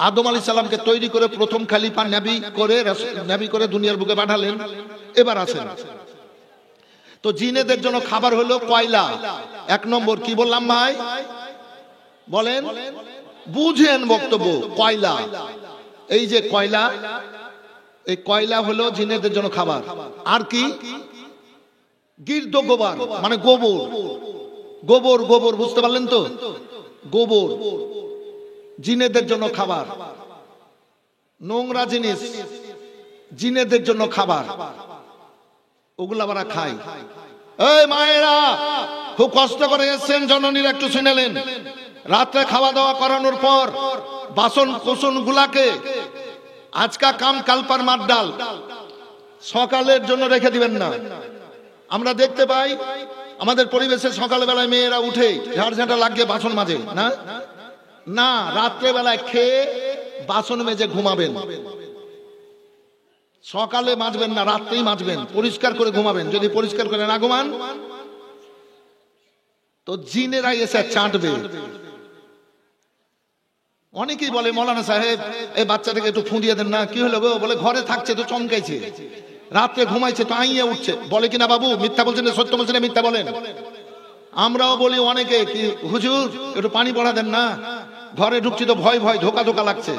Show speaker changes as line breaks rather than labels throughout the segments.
আদম আলাইহিস সালামকে তৈরি করে প্রথম খলিফা নবী করে দুনিয়ার বুকে পাঠালেন। এবার আছেন তো জিনেদের জন্য খাবার হলো কয়লা। এক নম্বর কি বললাম ভাই বলেন, বুঝেন বক্তব্য। কয়লা, এই যে কয়লা, এই কয়লা হলো জিনেদের জন্য খাবার। আর কি? গির্দ গোবর, মানে গোবর। গোবর গোবর বুঝতে পারলেন তো? গোবর জিনেদের জন্য খাবার। নোংরা জিনিস জিনেদের জন্য খাবার, ওগুলো আমরা খাই। এই মায়েরা খুব কষ্ট করে এসছেন, জননীরা একটু শুনেলেন। রাত্রে খাওয়া দাওয়া করানোর পর বাসন কোসন গুলাকে আজকা কাম কালপার মার ডাল সকালের জন্য রেখে দিবেন না। আমরা দেখতে পাই আমাদের পরিবেশে সকালবেলায় মেয়েরা উঠে ঝাড় ঝাঁটা লাগিয়ে বাসন মাজে না, না রাত্রে বেলায় খেয়ে বাসন মেজে ঘুমাবেন। সকালে মাজবেন না, রাত্রেই মাজবেন, পরিষ্কার করে ঘুমাবেন। যদি পরিষ্কার করে না ঘুমান তো জিনেরা এসে চাটবে। অনেকেই বলে মৌলানা সাহেব এই বাচ্চাটাকে একটু ফুঁদিয়ে দেন না। কি হলো গো? বলে ঘরে থাকছে তো চমকাইছে, রাত্রে ঘুমাইছে তো আইয়া উঠছে। বলে কিনা বাবু মিথ্যা বলছেন না সত্য বলছেন? মিথ্যা বলেন। আমরাও বলি অনেকে কি হুজুর একটু পানি পড়া দেন না, ঘরে ঢুকছি তো ভয় ভয় ধোকা ধোকা লাগছে।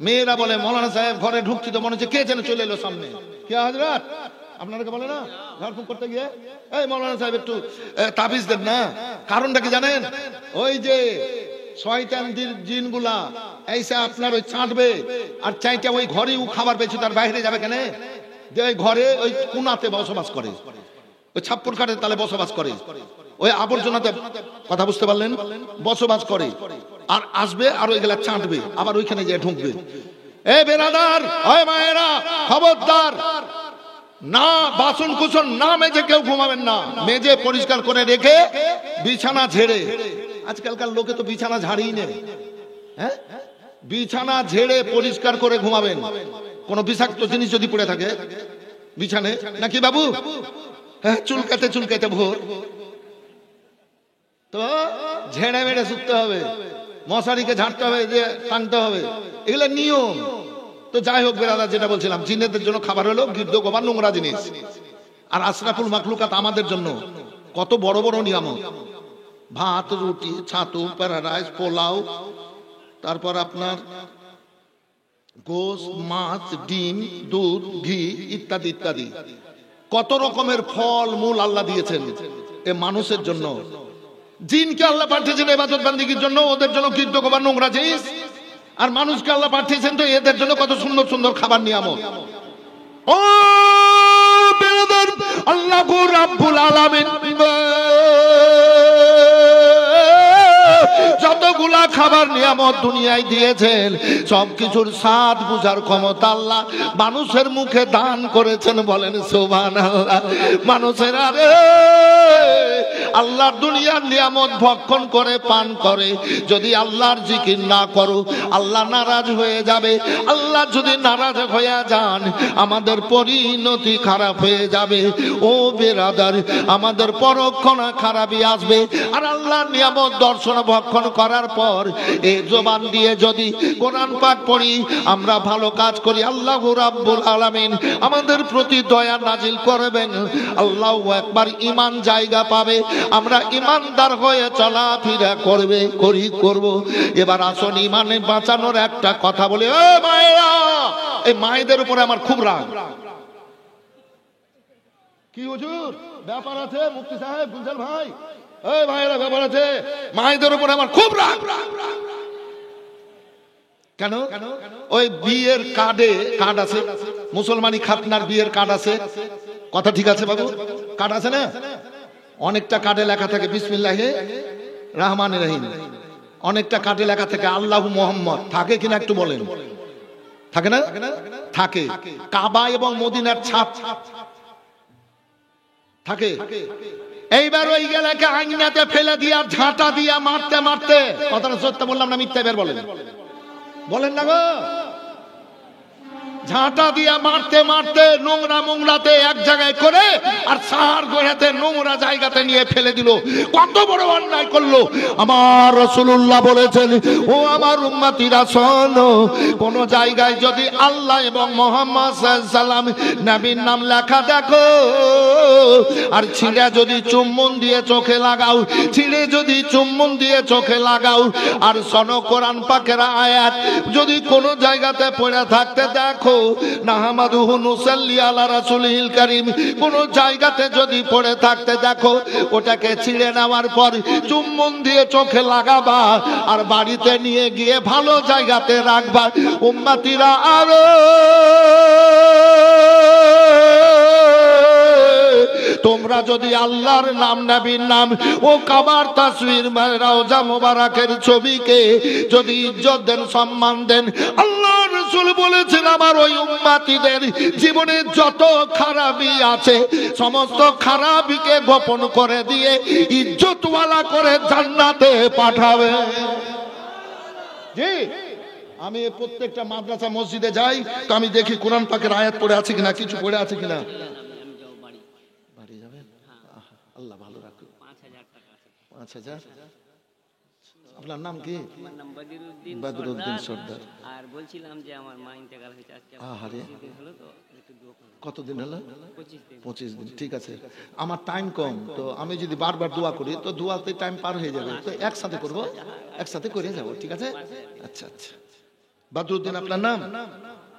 মেয়েরা বলে মৌলানা সাহেব ঘরে ঢুকছি তো মনে হচ্ছে কে যেন চলে এলো সামনে। কে হযরত আপনাকে বলে না ঝাড়ফুঁক করতে গিয়ে, এই মৌলানা সাহেব একটু তাবিজ দেন না। কারণটা কি জানেন? ওই যে শয়তান জিনগুলা এইসা আপনার ওই চাটবে, আর চাইটা ওই ঘরেই খাবার পেয়েছে, তার বাইরে যাবে কেন? যে ওই ঘরে ওই কোনাতে বসবাস করে, ওই ছাপ্পর কাঠের তালে বসবাস করে, ওই আবর্জনাতে, কথা বুঝতে পারলেন, বসবাস করে। আর আসবে আর ওইগুলা চাটবে, আবার ওইখানে গিয়ে ঢুকবে। এ বেরাদার, ওই মায়েরা খবরদার, না বাসন কুসন না মেজে কেউ ঘুমাবেন না। মেজে পরিষ্কার করে রেখে বিছানা ঝেড়ে, আজকালকার লোকে তো বিছানা ঝাড়িই নেই, হ্যাঁ, বিছানা ঝেড়ে পরিষ্কার করে ঘুমাবেন। কোন বিষাক্ত জিনিস যদি পড়ে থাকে বিছানে, নাকি বাবু? হ্যাঁ, চুলকাতে ভোর তো ঝেড়ে মেড়ে শুতে হবে, মশারিকে ঝাড়তে হবে, যে টানতে হবে, এগুলো নিয়ম। তো যাই হোক বেরাদা, যেটা বলছিলাম, জিনেদের জন্য খাবার হলো গির্দ গোবর, নোংরা জিনিস। আর আশরাফুল মাখলুকাত আমাদের জন্য কত বড় বড় নিয়ামত। ভাত, রুটি, ছাতু, প্যারাডাইস, পোলাও, তারপর আপনার গোশত, মাছ, ডিম, দুধ, ঘি ইত্যাদি ইত্যাদি। কত রকমের ফল মূল আল্লাহ দিয়েছেন এ মানুষের জন্য। জিনকে আল্লাহ পাঠিয়েছেন ইবাদত বান্দিগির জন্য, ওদের জন্য গির্দ গোবর নোংরা জিনিস। আর মানুষকে আল্লাহ পাঠিয়েছেন তো এদের জন্য কত সুন্দর সুন্দর খাবার নিয়ামত। ও বেরাদার, আল্লাহ রাব্বুল আলামিন যতগুলা খাবার নিয়ামত দুনিয়ায় দিয়েছেন, সবকিছুর স্বাদ বুঝার ক্ষমতা আল্লাহ মানুষের মুখে দান করেছেন। বলেন সুবহানাল্লাহ। মানুষের আরে আল্লাহর দুনিয়ার নিয়ামত ভক্ষণ করে পান করে, যদি আল্লাহর জিকির না করো আল্লাহ নারাজ হয়ে যাবে। আল্লাহ যদি নারাজ হয়ে যান আমাদের পরিণতি খারাপ হয়ে যাবে। ও বেরাদার, আমাদের পরক্ষণা খারাপই আসবে। আর আল্লাহর নিয়ামত দর্শন ভক্ষণ করার পর এই জবান দিয়ে যদি কোরআন পাক পড়ি, আমরা ভালো কাজ করি, আল্লাহ রাব্বুল আলামিন আমাদের প্রতি দয়া নাজিল করবেন। আল্লাহু আকবার, ঈমান জায়গা পাবে, আমরা ঈমানদার হয়ে চলাফেরা করব। এবার আসুন ঈমানে বাঁচানোর একটা কথা বলি। ও মায়েরা, এই মায়েদের উপরে আমার খুব রাগ। কি হুজুর ব্যাপার আছে? মুফতি সাহেব, গুলজার ভাই, এই ভাইরা ব্যাপার আছে, মায়েদের উপরে আমার খুব রাগ। কেন? ওই বিয়ের কার্ড আছে, মুসলমানি খাতনার বিয়ের কার্ড আছে, কথা ঠিক আছে বাবু? কার্ড আছে না? অনেকটা কার্ডে লেখা থাকে বিসমিল্লাহে রহমানির রহিম, অনেকটা কার্ডে লেখা থাকে আল্লাহু মুহাম্মদ। থাকে কিনা একটু বলেন? থাকে না? থাকে। কাবা এবং মদিনার ছাপ থাকে। এইবার ওই গেলাকে আইনাতে ফেলে দিয়া ঝাঁটা দিয়া মারতে মারতে, কথাটা সত্য বললাম না মিথ্যা? এবার বলেন, বলেন না গো, ঝাঁটা দিয়ে মারতে মারতে নোংরা মোংরাতে এক জায়গায় করে আর সার গোড়াতে নোংরা জায়গাতে নিয়ে ফেলে দিল। কত বড় অন্যায় করলো। আমার রাসূলুল্লাহ বলেছেন, ও আমার উম্মতিরা শোনো, কোন জায়গায় যদি আল্লাহ এবং মুহাম্মদ সাল্লাল্লাহু আলাইহি সাল্লাম নবীর নাম লেখা দেখো আর ছিঁড়ে যদি চুম্বন দিয়ে চোখে লাগাও, ছিঁড়ে যদি চুম্বন দিয়ে চোখে লাগাও, আর শোনো কোরআন পাকের আয়াত যদি কোন জায়গাতে পড়ে থাকতে দেখো, নাহমাদুহু নুসাল্লি আলা রাসূলিল কারীম, কোন জায়গাতে যদি পড়ে থাকতে দেখো, ওটাকে ছিঁড়ে নেওয়ার পর চুম্বন দিয়ে চোখে লাগাবা আর বাড়িতে নিয়ে গিয়ে ভালো জায়গাতে রাখবা। উম্মতিরা আরো তোমরা যদি আল্লাহর নাম, নবীর নাম ও কাবার তাসবির, রওজা মোবারকের ছবিকে যদি ইজ্জত দেন, সম্মান দেন, আল্লাহর রাসূল বলেছেন আমার ওই উম্মতিদের জীবনে যত খারাপি আছে সমস্ত খারাপিকে গোপন করে দিয়ে ইজ্জতওয়ালা করে জান্নাতে পাঠাবে। জি, আমি প্রত্যেকটা মাদ্রাসা মসজিদে যাই তো আমি দেখি কোরআন পাকের আয়াত পড়ে আছে কিনা, কিছু পড়ে আছে কিনা। আল্লাহ ভালো রাখুন। ৫,০০০। আপনার নাম কি?
আমার নাম
বদরুদ্দিন সর্দার।
আর বলছিলাম যে আমার মা ইন্তেকাল হয়েছে আজকে।
আহারে,
হলো তো একটু দোয়া করুন।
কতদিন হলো?
25 দিন।
25 দিন। ঠিক আছে, আমার টাইম কম, তো আমি যদি বারবার দোয়া করি তো দোয়াতে টাইম পার হয়ে যাবে, তো একসাথে করব, একসাথে করে যাব। ঠিক আছে, আচ্ছা আচ্ছা। বদরুদ্দিন আপনার নাম?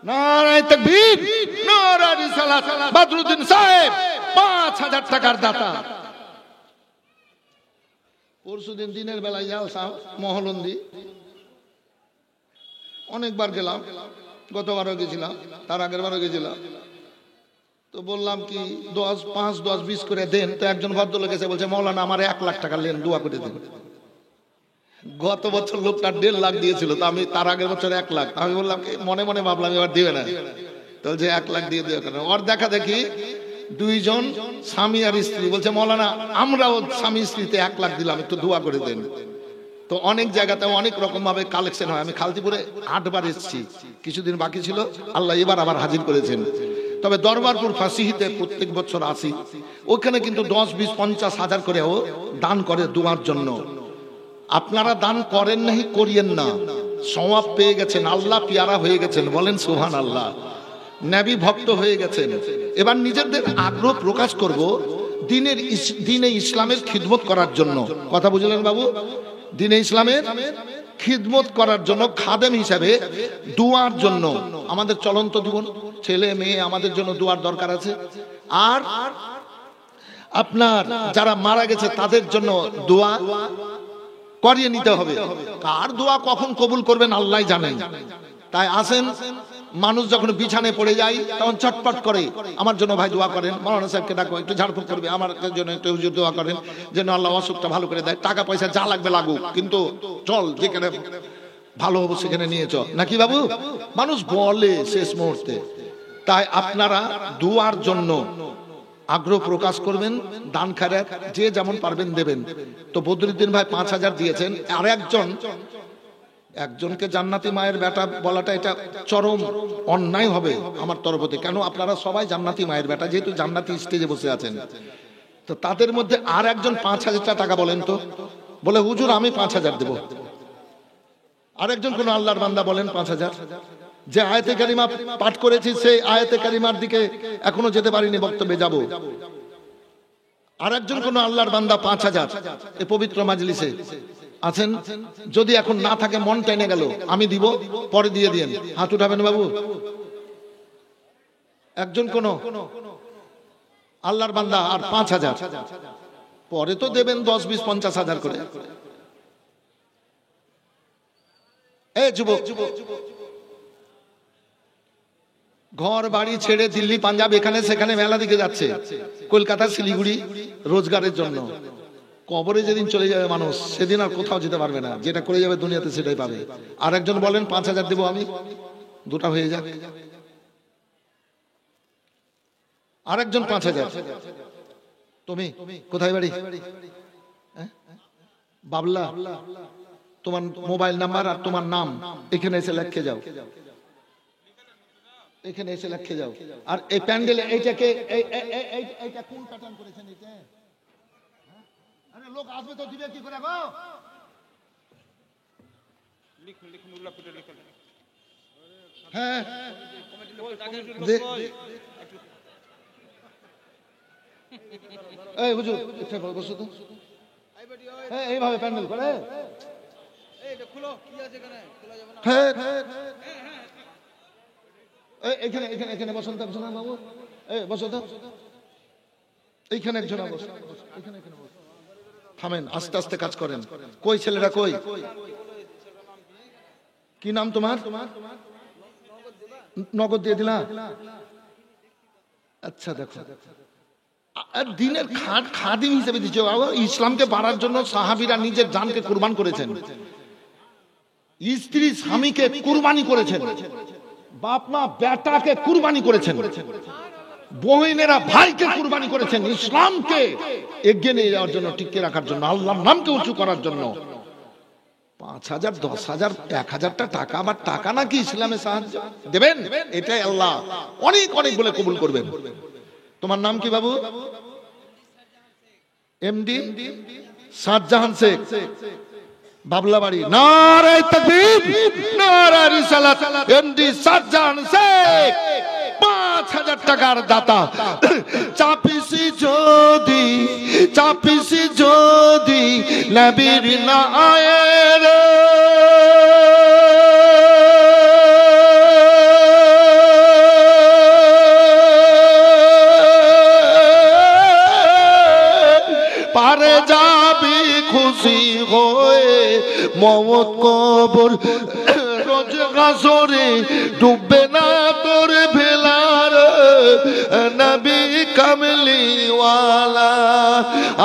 নারায়ে তাকবীর, নারায়ে রিসালাত। বদরুদ্দিন সাহেব ৫,০০০ টাকার দাতা। পরশুদিন দিনের বেলায় জালসা মহলন্দি, অনেকবার গেলাম, গতবারও গেছিলাম, তার আগের বারও গেছিলাম। তো বললাম কি 10, 5, 10, 20 করে দেন। তো একজন ভদ্রলোক এসে বলছে, মৌলানা আমার 1 লাখ টাকা লেন, দোয়া করে দেন। গত বছর লোকটা 1.5 লাখ দিয়েছিল, তো আমি তার আগের বছর 1 লাখ। আমি বললাম মনে মনে ভাবলাম এবার দিবে না, তো যে 1 লাখ দিয়ে দেওয়া কেন। ওর দেখা দেখি 2 জন স্বামী আর স্ত্রী বলছে, মৌলানা আমরাও স্বামী স্ত্রীতে 1 লাখ দিলাম, একটু দোয়া করে দেন। তো অনেক জায়গাতে অনেক রকম ভাবে কালেকশন হয়। আমি খালতিপুরে 8 বার এসেছি, কিছুদিন বাকি ছিল, আল্লাহ এবার আবার হাজির করেছেন। তবে দরবারপুর ফাঁসিহিতে প্রত্যেক বছর আসি, ওখানে কিন্তু 10, 20, 50 হাজার করেও দান করে দোয়ার জন্য। আপনারা দান করেন নাহি, করিয়েন না, সওয়াব পেয়ে গেছেন, আল্লাহ পিয়ারা হয়ে গেছেন, বলেন সুবহানাল্লাহ। নবী ভক্ত হয়ে গেছেন। এবার নিজেদের আগ্রহ প্রকাশ করব দিনে ইসলামের খিদমত করার জন্য। কথা বুঝলেন বাবু? দিনে ইসলামের খিদমত করার জন্য, খাদেম হিসাবে দুয়ার জন্য। আমাদের চলন্ত জীবন, ছেলে মেয়ে, আমাদের জন্য দুয়ার দরকার আছে। আর আপনার যারা মারা গেছে তাদের জন্য দোয়া করিয়ে নিতে হবে। কার দোয়া কখন কবুল করবেন আল্লাহ জানেন। তাই আসেন, মানুষ যখন বিছানায় পড়ে যায় তখন চটপট করে, আমার জন্য ভাই দোয়া করেন, মাওলানা সাহেবকে ডাকো একটু ঝাড়ফুঁক করবে, আমার জন্য একটু হুজুর দোয়া করেন যেন আল্লাহ অসুখটা ভালো করে দেয়। টাকা পয়সা যা লাগবে লাগুক, কিন্তু চল যেখানে ভালো হবো সেখানে নিয়ে চল, নাকি বাবু? মানুষ বলে শেষ মুহূর্তে। তাই আপনারা দোয়ার জন্য আগ্রহ প্রকাশ করবেন, দান খায়রাত যে যেমন পারবেন দেবেন। তো বদরুদ্দিন ভাই 5,000 দিয়েছেন। আর একজনকে জান্নাতি মায়ের বেটা বলাটা এটা চরম অন্যায় হবে আমার তরফ থেকে। কেন? আপনারা সবাই জান্নাতি মায়ের বেটা, যেহেতু জান্নাতি স্টেজে বসে আছেন। তো তাদের মধ্যে আর একজন 5,000 টাকা বলেন তো, বলে হুজুর আমি 5,000 দেব। আরেকজন কোন আল্লাহর বান্দা বলেন 5,000। যে আয়াতে কারিমা পাঠ করেছি সেই আয়াতে কারিমার দিকে এখনো যেতে পারিনি, বক্তব্যে যাব। আরেকজন কোন আল্লাহর বান্দা 5,000 এই পবিত্র মাজলিসে আছেন, যদি এখন না থাকে, মন টেনে গেল আমি দিব, পরে দিয়ে দিন, হাত উঠাবেন বাবু। একজন কোন আল্লাহর বান্দা আর 5,000, পরে তো দেবেন 10, 20, 50 হাজার করে। এ যুবক, ঘর বাড়ি ছেড়ে দিল্লি, পাঞ্জাব, এখানে সেখানে মেলা দিকে যাচ্ছে, কলকাতা, শিলিগুড়ি রোজগারের জন্য। কবরে যেদিন চলে যাবে মানুষ, সেদিন আর কোথাও যেতে পারবে না, যেটা করে যাবে দুনিয়াতে সেটাই পাবে। আর একজন বলেন 5,000 দেবো আমি, দুটা হয়ে যাক। আরেকজন 5,000। তুমি কোথায় বাড়ি? বাবলা। তোমার মোবাইল নাম্বার আর তোমার নাম এখানে এসে লিখে যাও। এখানে এসে লেখে যাও। আর এই প্যান্ডেলে এইটাকে এইটা কোন প্যাটার্ন করেছেন এটা? আরে লোক আসবে তো দিবে কি করে গো?
লিখুন লিখুন উল্লাপুটে লিখুন।
হ্যাঁ এই হুজুর এটা বসো তো। হ্যাঁ এইভাবে প্যান্ডেল করে।
এটা খুলো, কি আছে এখানে? খোলা যাবে না।
হ্যাঁ এখানে এখানে এখানে বসুন তো না বাবু, এই বসো তো এইখানে একজন বসো, এখানে এখানে বসো। থামেন, আস্তে আস্তে কাজ করেন। কই ছেলেরা কই? কি নাম তোমার? নগদ দিয়ে দিলা? আচ্ছা দেখো, আর দিনের খাদিম হিসেবে দিচ্ছে। ইসলামকে বাড়ার জন্য সাহাবীরা নিজের জানকে কুরবান করেছেন, স্ত্রী স্বামীকে কুরবানি করেছেন, বাপ মা বেটাকে কুরবানি করেছেন, বহিনেরা ভাইকে কুরবানি করেছেন, ইসলামকে এগিয়ে নিয়ে যাওয়ার জন্য, টিকে রাখার জন্য, আল্লাহর নামকে উঁচু করার জন্য। 5,000 10,000 1,000টা টাকা বা টাকা নাকি ইসলামে সাহায্য দেবেন? এটাই আল্লাহ অনেক অনেক বলে কবুল করবেন। তোমার নাম কি বাবু? এমডি শাহজাহান শেখ, বাবলাবাড়ি। নারে তাকবীর, নারে রিসালাত। এমডি শাহজাহান শেখ 5,000 টাকার দাতা। চাপিসি যদি নবীর না আয়ে রে, পারে যাবি খুশি হয়ে মওত কবর, রোজ গাছরে ডুববে না তোর ভেলার নবী কামলি ওয়ালা।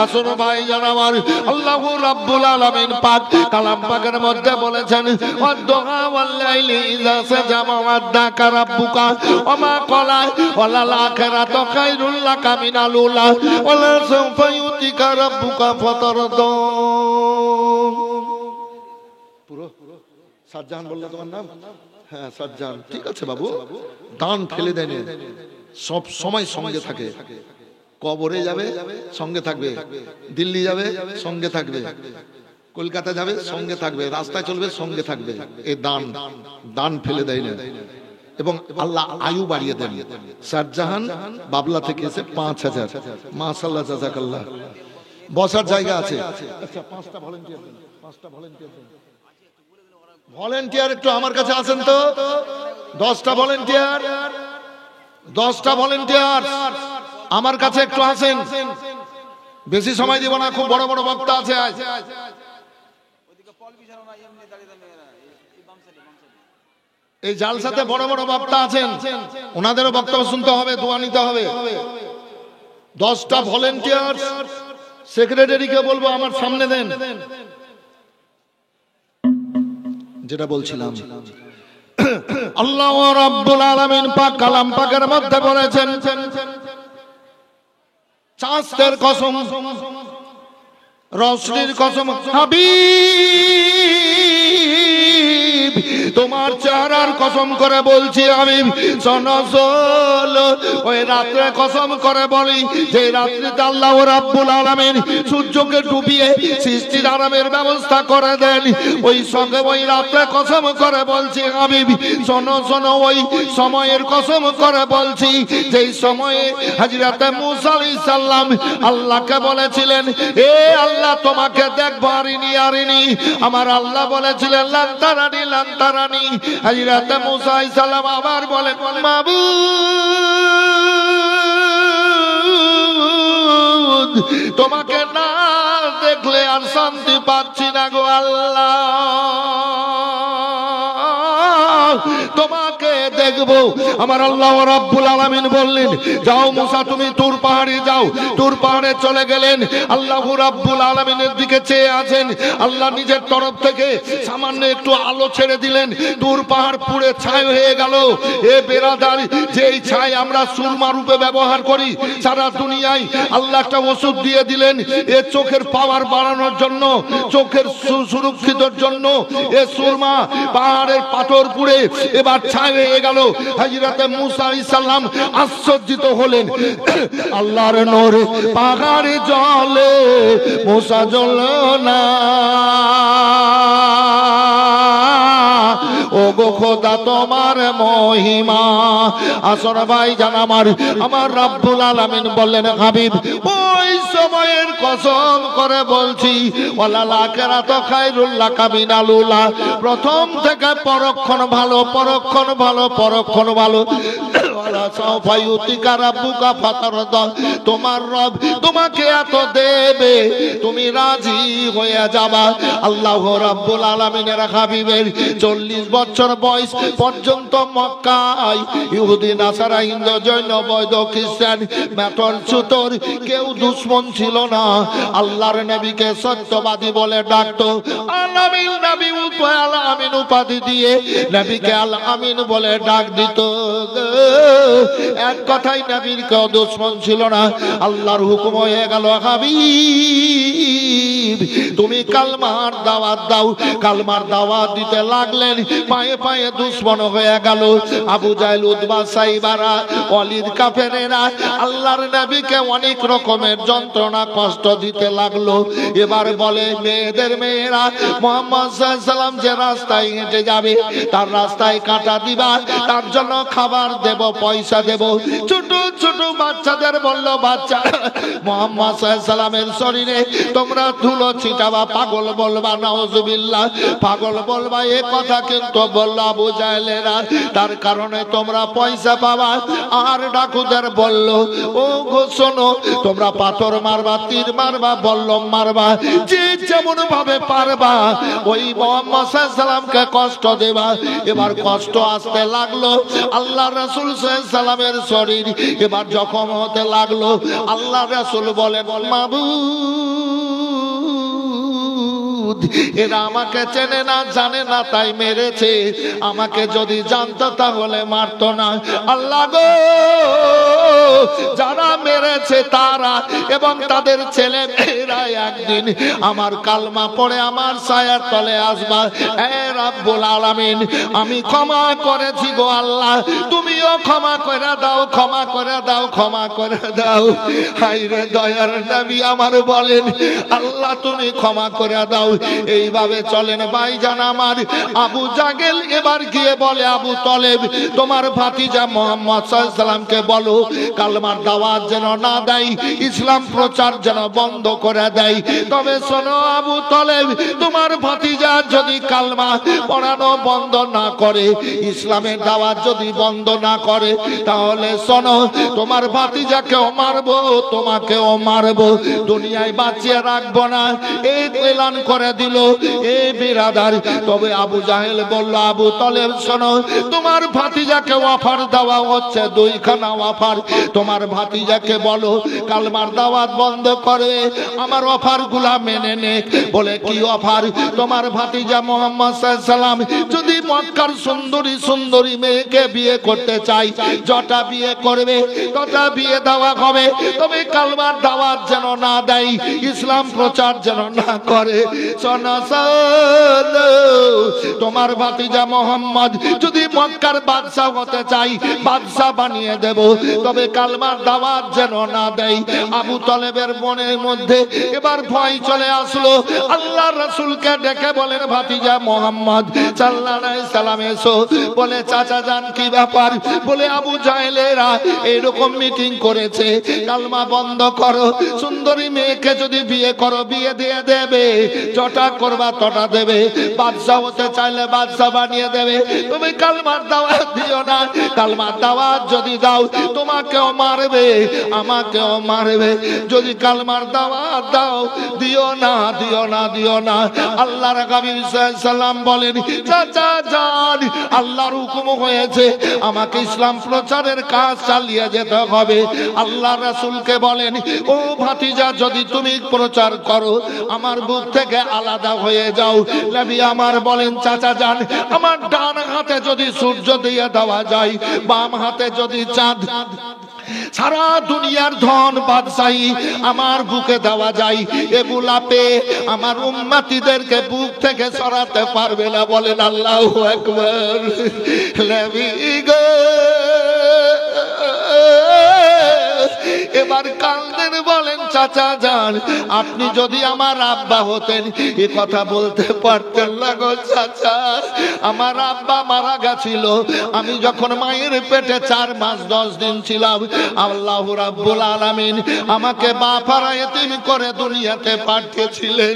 আসুন ভাই জান আমার, আল্লাহ রাব্বুল আলামিন পাক কালাম পাকের মধ্যে বলেছেন, ওয়াদুহা ওয়াল্লাইলি ইযা সাজা ওয়াদাকা রাব্বুকা ওমা ক্বালা ওয়ালাল আখিরাতু খায়রুল লাকা মিনাল উলা ওয়ালা সাওফা ইউতিকা রাব্বুকা ফাতারদা। পুরো শাহজাহান বললো তোমার নাম? হ্যাঁ শাহজাহান, ঠিক আছে বাবু। দান ফেলে দেন, সব সময় সঙ্গে থাকে। কবরে যাবে সঙ্গে থাকবে, দিল্লি যাবে সঙ্গে থাকবে, কলকাতা যাবে সঙ্গে থাকবে, রাস্তায় চলবে সঙ্গে থাকবে। এই দান ফেলে দেয় না, এবং আল্লাহ আয়ু বাড়িয়ে দেন। শাহজাহান বাবলা থেকে এসে 5,000। মাশাআল্লাহ, জাযাকাল্লাহ। বসার জায়গা আছে? আচ্ছা, 5টা ভলান্টিয়ার দেন, 5টা ভলান্টিয়ার দেন। ভলান্টিয়ার একটু আমার কাছে আসেন তো। 10টা ভলান্টিয়ার, 10টা ভলান্টিয়ার আমার কাছে একটু আসেন। বেশি সময় দিব না, খুব বড় বড় বক্তা আছে আজ। এই জালসাতে বড় বড় বক্তা আছেন, ওনাদেরও বক্তব্য শুনতে হবে, দোয়া নিতে হবে। 10টা ভলান্টিয়ার সেক্রেটারিকে বলবো আমার সামনে দেন। যেটা বলছিলাম, আল্লাহ রাব্বুল আলামিন পাক কালাম পাকের মধ্যে বলেছেন, চাঁদের কসম, রশনির কসম, হাবিব তোমার চেহারার কসম করে বলছি আমি, ওই রাত্রে কসম করে বলি যে রাত্রিতে আল্লাহ রাব্বুল আলামিন সূর্যকে ডুবিয়ে সৃষ্টির আরামের ব্যবস্থা করে দেন। ওই সঙ্গে ওই রাত্রে কসম করে বলছি হাবিব, শোনো ওই সময়ের কসম করে বলছি যেই সময়ে হযরতে মূসা আলাইহিস সালাম আল্লাহকে বলেছিলেন, এ আল্লাহ তোমাকে দেখবো আরিনি। আমার আল্লাহ বলেছিলেন লান্তারানি। হযরতে মূসা আলাইহিস সালাম আবার বলেন, মাবুদ তোমাকে না দেখলে আর শান্তি পাচ্ছি না গো আল্লাহ, তোমাকে দেখবো। আমার আল্লাহ রাব্বুল আলামিন বললেন, যাও মূসা তুমি তুর পাহাড়ে যাও। তুর পাহাড়ে চলে গেলেন, আল্লাহ রাব্বুল আলামিনের দিকে চেয়ে আছেন। আল্লাহ নিজের তরফ থেকে সামান্য একটু আলো ছেড়ে দিলেন, তুর পাহাড় পুড়ে ছাই হয়ে গেল। এ বেরাদার, যেই ছাই আমরা সুরমা রূপে ব্যবহার করি সারা দুনিয়ায়, আল্লাহ একটা ওষুধ দিয়ে দিলেন এ চোখের পাওয়ার বাড়ানোর জন্য, চোখের সুরক্ষিতর জন্য। এ সুরমা পাহাড়ের পাথর পুড়ে এবার ছাই হয়ে গেল। হযরত মুসা আলাইহিস সালাম আশ্চর্যিত হলেন, আল্লাহর নূর পাহাড়ে জ্বলে, মুসা জ্বলল না। ও গো খোদা তোমার মহিমা। আসর ভাই জান আমার রব্বুল আলামিন বললেন, হাবিব ওই সময়ের কসম করে বলছি, ওয়ালাল আখিরাতু খায়রুল লাকা মিনাল উলা, প্রথম থেকে পরক্ষণ ভালো, পরক্ষণ ভালো, পরক্ষণ ভালো। ওয়ালা সাওফা ইউতিকা রাব্বুকা ফাতারদা, তোমার রব তোমাকে এত দেবে, তুমি রাজি হয়ে যাবা। আল্লাহ রাব্বুল আলামিনের হাবিবের 40 বছর বয়স পর্যন্ত মক্কায় ইহুদি নাসারা হিন্দু জৈন বৌদ্ধ খ্রিস্টান মেটল ছুতর কেউ দুশ্মন ছিল না। আল্লাহর নবীকে সত্যবাদী বলে ডাকতো। আল আমিন নবী আল আমিন উপাধি দিয়ে নবীকে আল আমিন বলে ডাক দিত। এক কথাই নবীর কেউ দুশ্মন ছিল না। আল্লাহর হুকুম হয়ে গেল, হাবিব তুমি কালমার দাওয়াত দাও। কালমার দাওয়াত দিতে লাগলেন, পায়ে পায়ে দুশ্মন হয়ে গেল। আবু জাহেল, উতবা, সাইবারা, ওয়ালিদ, কাফেরেরা আল্লাহর নবীকে অনেক রকমের যন্ত্রণা কষ্ট দিতে লাগলো। এবার বলে মেয়েদের মেয়েরা মুহাম্মদ সাল্লাল্লাহু আলাইহি সাল্লাম যে রাস্তায় হেঁটে যাবে তার রাস্তায় কাঁটা দিবা, তার জন্য খাবার দেব, পয়সা দেব। ছোট ছোট বাচ্চাদের বলল, বাচ্চা মুহাম্মদ সাল্লাল্লাহু আলাইহি সাল্লামের শরীরে তোমরা ধুলো ছিটাবা, পাগল বলবা, নাউজুবিল্লাহ, পাগল বলবা। এ কথা কিন্তু বলল আবু জাহেলেরা, তার কারণে তোমরা পয়সা পাবা। আর ডাকুদের বলল, ও গো শোনো, তোমরা পাথর মারবা, তীর মারবা, বল্লম মারবা, যে যেমন ভাবে পারবা ওই মুহাম্মদ সাল্লাল্লাহু আলাইহি সাল্লামকে কষ্ট দেবা। এবার কষ্ট আসতে লাগলো। আল্লাহ রাসূল সাল্লাল্লাহু আলাইহি সাল্লামের শরীর এবার জখম হতে লাগলো। আল্লাহ রাসূল বলেন, মাবুদ এরা আমাকে চেনে না, জানে না, তাই মেরেছে। আমাকে যদি জানতো তাহলে মারতো না। আল্লাহ গো, যারা মেরেছে তারা এবং তাদের ছেলে মেয়েরা একদিন আমার কালমা পড়ে আমার ছায়ার তলে আসবা। হে রব্বুল আলামিন, আমি ক্ষমা করেছি গো আল্লাহ, তুমিও ক্ষমা করে দাও, ক্ষমা করে দাও, ক্ষমা করে দাও। হায়রে দয়ার নবী আমার বলেন, আল্লাহ তুমি ক্ষমা করে দাও। এইভাবে চলেন ভাইজান আমার। আবু জাহেল এবার গিয়ে বলে, আবু তলেব তোমার ভাতিজা মুহাম্মদ সাল্লাল্লাহু আলাইহি সাল্লামকে বলো কালমার দাওয়াত যেন না দেয়, ইসলাম প্রচার যেন বন্ধ করে দেয়। তবে শোনো আবু তলেব, তোমার ভাতিজা যদি কালমা পড়ানো বন্ধ না করে, ইসলামের দাওয়াত যদি বন্ধ না করে, তাহলে শোনো তোমার ভাতিজাকেও মারবো, তোমাকেও মারবো, দুনিয়ায় বাঁচিয়ে রাখবো না। এই এলান করে দিল এ বিরাদার। তবে আবু জাহেল বলল, আবু তলেব শোনো, তোমার ভাতিজাকে অফার দেওয়া হচ্ছে, 2খানা অফার। তোমার ভাতিজাকে বলো কালমার দাওয়াত বন্ধ করে, আমার অফার গুলা মেনে নে। বলে কি অফার? তোমার ভাতিজা মুহাম্মদ সাল্লাল্লাহু আলাইহি সাল্লাম যদি মক্কার সুন্দরী সুন্দরী মেয়েকে বিয়ে করতে চাই, যটা বিয়ে করবে তটা বিয়ে দেওয়া হবে। তবে কালমার দাওয়াত যেন না দেয়, ইসলাম প্রচার যেন না করে। তোমার ভাতিজা মুহাম্মদ যদি মক্কার বাদশা হতে চাই, বাদশা বানিয়ে দেব, তবে কালমার দাওয়াত যেন না দেয়। আবু তলেবের মনের মধ্যে এবার ভয় চলে আসলো। আল্লাহ রাসূলকে ডেকে বলেন, ভাতিজা মুহাম্মদ সাল্লাল্লাহু আলাইহি সাল্লাম এসো। বলে চাচা জান কি ব্যাপার? বলে আবু জাহেলেরা এরকম মিটিং করেছে, কালমা বন্ধ করো, সুন্দরী মেয়েকে যদি বিয়ে করো বিয়ে দিয়ে দেবে, যটা করবা তটা দেবে, বাদশা হতে চাইলে বাদশা বানিয়ে দেবে। তুমি কালমার দাওয়াত দিও না, কালমার দাওয়াত যদি দাও তোমাকেও মারবে, আমাকেও মারবে। যদি কালমার দাওয়াত দাও দিও না, দিও না, দিও না। আল্লাহর হাবিব সাল্লাল্লাহু আলাইহি সাল্লাম বলেন, চাচা জান আল্লাহর হুকুম হয়েছে, আমাকে ইসলাম প্রচারের কাজ চালিয়ে যেতে হবে। আল্লাহ রাসূলকে বলেন, ও ভাতিজা যদি তুমি প্রচার করো আমার বুক থেকে আলাদা হয়ে যাও। নবী আমার বলেন, চাচা জান আমার ডান হাতে যদি সূর্য দিয়ে দেওয়া যায়, বাম হাতে যদি চাঁদ সারা দুনিয়ার ধন বাদশাহী আমার বুকে দেওয়া যায়, এগুলা পেয়ে আমার উম্মতিদেরকে বুক থেকে সরাতে পারবে না। বলেন আল্লাহু আকবার। নবী গো এবার কান্দেন, বলেন চাচা যান আপনি যদি আমার আব্বা হতেন এ কথা বলতে পারতেন না গো চাচা। আমার আব্বা মারা গেছিল আমি যখন মায়ের পেটে 4 মাস 10 দিন ছিলাম। আল্লাহ রাব্বুল আলামিন আমাকে বাপারা এতিম করে দুনিয়াতে পাঠিয়েছিলেন।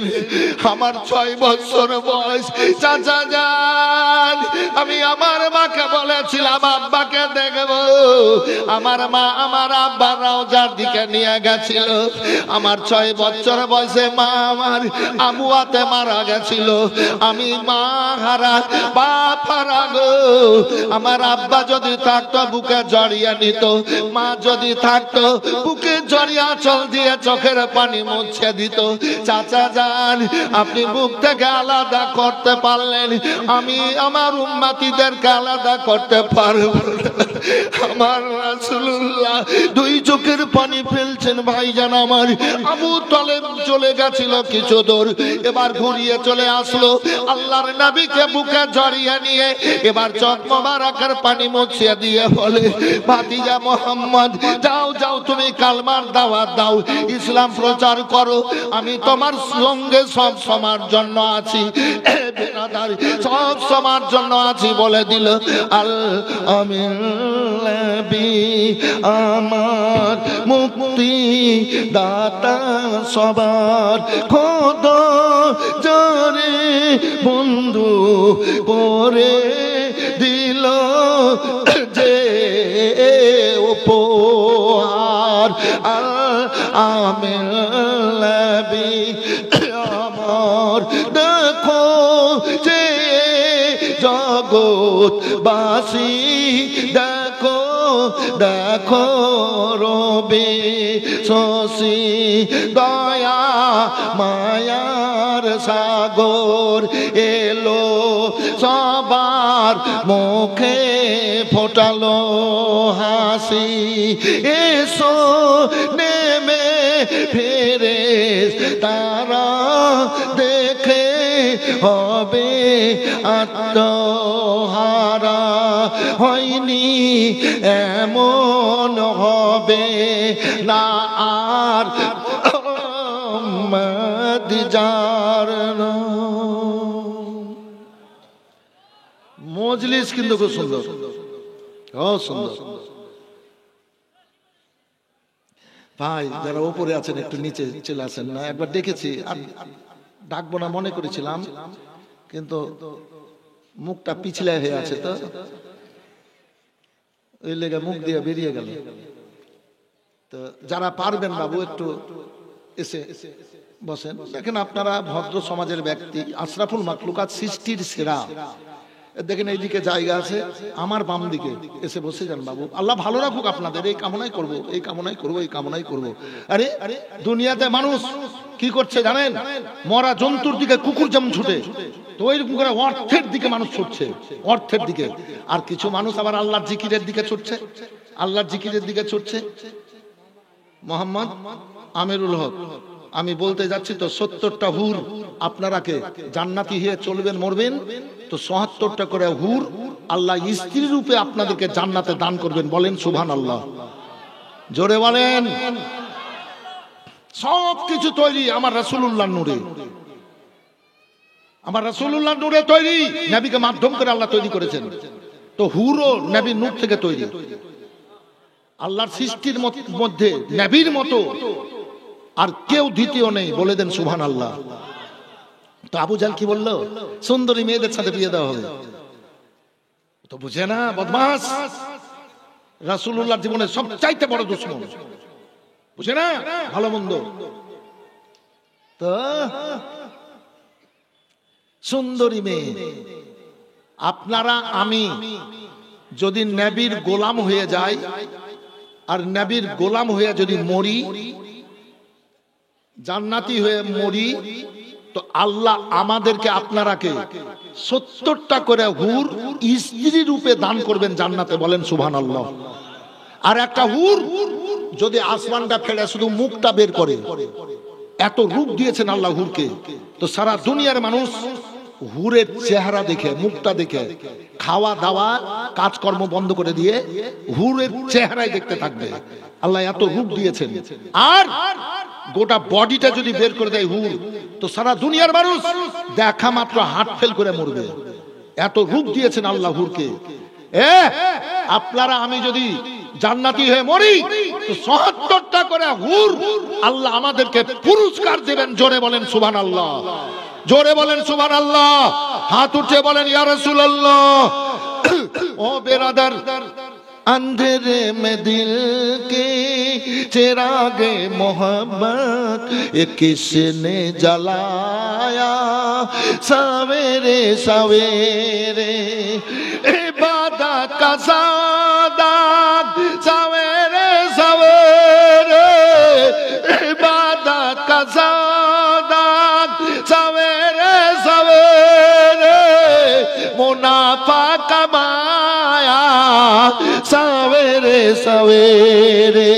আমার 6 বছর বয়স। চাচা যান আমি আমার মাকে বলেছিলাম আব্বাকে দেখব। আমার মা আমার আব্বা রওজার দিকে নিয়ে গেছিল। আমার 6 বছর বয়সে মা আমার আবুয়াতে মারা গেছিল। আমি মা হারা বাপ হারা গো। আমার আব্বা যদি থাকতো বুকে জড়িয়ে নিত, মা যদি থাকতো বুকে জড়িয়ে আঁচল দিয়ে চোখের পানি মুছে দিত। চাচা যান আপনি বুক থেকে আলাদা করতে পারলেন, আমি আমার উম্মতিদেরকে আলাদা করতে পারব না। আমার রাসূলুল্লাহ 2 চোখের পানি ফেলছেন ভাইজান আমার। আবু তালেব চলে গেছিল কিছু দূর, এবার ঘুরিয়ে চলে আসলো আল্লাহর নবীকে বুকে জড়িয়ে নিয়ে এবার চোখ মোবারকের পানি মুছিয়ে দিয়ে বলে ভাতিজা মোহাম্মদ যাও যাও তুমি কালমার দাওয়াত দাও, ইসলাম প্রচার করো, আমি তোমার সঙ্গে সব সময়ের জন্য আছি। সব সময়ের জন্য আছি বলে দিল। আল আমিন নবী আমার মুক্তি দাতা সবার খোদা জানে বন্ধু করে দিল যে উপহার। আমিন নবী আমার দেখো যে জগৎবাসী দেখো দেখো রবে শশী দয়া মায়ার সাগর এলো সবার মুখে ফোটালো হাসি। এসো নেমে ফেরেশতারা দেখে হবে আত্মহারা, হয়নি এমন হবে না আর যার মজলিস কিন্তু খুব সুন্দর, সুন্দর। ভাই যারা উপরে আছেন একটু নিচে চলে আসেন না, একবার দেখেছি আর ডাকবো না মনে করেছিলাম কিন্তু মুখটা পিছলে হয়ে আছে তো ওই লেগে মুখ দিয়ে বেরিয়ে গেল। তো যারা পারবেন বাবু একটু এসে বসেন। দেখেন আপনারা ভদ্র সমাজের ব্যক্তি, আশরাফুল মাখলুকাত সৃষ্টির সেরা। দেখেন এইদিকে জায়গা আছে, আমার বাম দিকে এসে বসে যান বাবু। আল্লাহ ভালো রাখুক আপনাদের, এই কামনাই করব, এই কামনাই করব, এই কামনাই করব। আরে দুনিয়াতে মানুষ কি করছে জানেন? মরা জন্তুর দিকে কুকুর যেমন ছুটে, তো ওইরকম করে অর্থের দিকে মানুষ ছুটছে, অর্থের দিকে। আর কিছু মানুষ আবার আল্লাহর জিকিরের দিকে ছুটছে, আল্লাহর জিকিরের দিকে ছুটছে। মোহাম্মদ আমিরুল হক আমি বলতে যাচ্ছি তো 70টা হুর আপনারাকে জান্নাতি হয়ে চলবেন মরবেন, তো ৭৭টা করে হুর আল্লাহ স্ত্রী রূপে আপনাদেরকে জান্নাতে দান করবেন। বলেন সুবহানাল্লাহ, জোরে বলেন। সবকিছু তৈরি আমার রাসূলুল্লাহর নূরে, আমার রাসূলুল্লাহর নূরে তৈরি। নবীকে মাধ্যম করে আল্লাহ তৈরি করেছেন, তো হুরও নবীর নূর থেকে তৈরি। আল্লাহর সৃষ্টির মধ্যে নবীর মতো আর কেউ দ্বিতীয় নেই। বলে দেন সুবহানাল্লাহ। তো আবু জাহল কি বললো? সুন্দরী মেয়েদের সাথে বিয়ে দেওয়া হবে। তো বুঝে না, বদমাস। রাসূলুল্লাহর জীবনে সবচাইতে বড় দুশমন, বুঝে না ভালো মন্দ। তো সুন্দরী মেয়ে, আপনারা আমি যদি নবীর গোলাম হয়ে যাই আর নবীর গোলাম হয়ে যদি মরি, জান্নাতি হয়ে মরি, তো আল্লাহ আমাদেরকে আপনারাকে ৭০টা করে হুর স্ত্রী রূপে দান করবেন জান্নাতে। বলেন সুবহানাল্লাহ। আর একটা হুর যদি আসমানটা ফেলে শুধু মুখটা বের করে, এত রূপ দিয়েছেন আল্লাহ হুরকে, তো সারা দুনিয়ার মানুষ হুরের চেহারা দেখে, মুখটা দেখে খাওয়া দাওয়া কাজকর্ম বন্ধ করে দিয়ে হুরের চেহারায় দেখতে থাকবে। আল্লাহ এত রূপ দিয়েছেন। আর গোটা বডিটা যদি বের করে দেয় হুর, তো সারা দুনিয়ার মানুষ দেখা মাত্র হার্ট ফেল করে মরবে। এত রূপ দিয়েছেন আল্লাহ হুরকে। আপনারা আমি যদি জান্নাতি হয়ে মরি, তো ৭৭টা করে হুর আল্লাহ আমাদেরকে পুরস্কার দেবেন। জোরে বলেন সুবহানাল্লাহ, জোরে বলেন সুবহানাল্লাহ, হাত উঠে বলেন ইয়া রাসূলুল্লাহ। ও বেরাদার, अंधेरे में दिल के चिरागे मोहब्बत ये किसने जलाया सवेरे सवेरे, इबादत का सादात सवेरे सवेरे, इबादत का सादात सवेरे सवेरे, मुनाफा कमाया सवेरे सवेरे।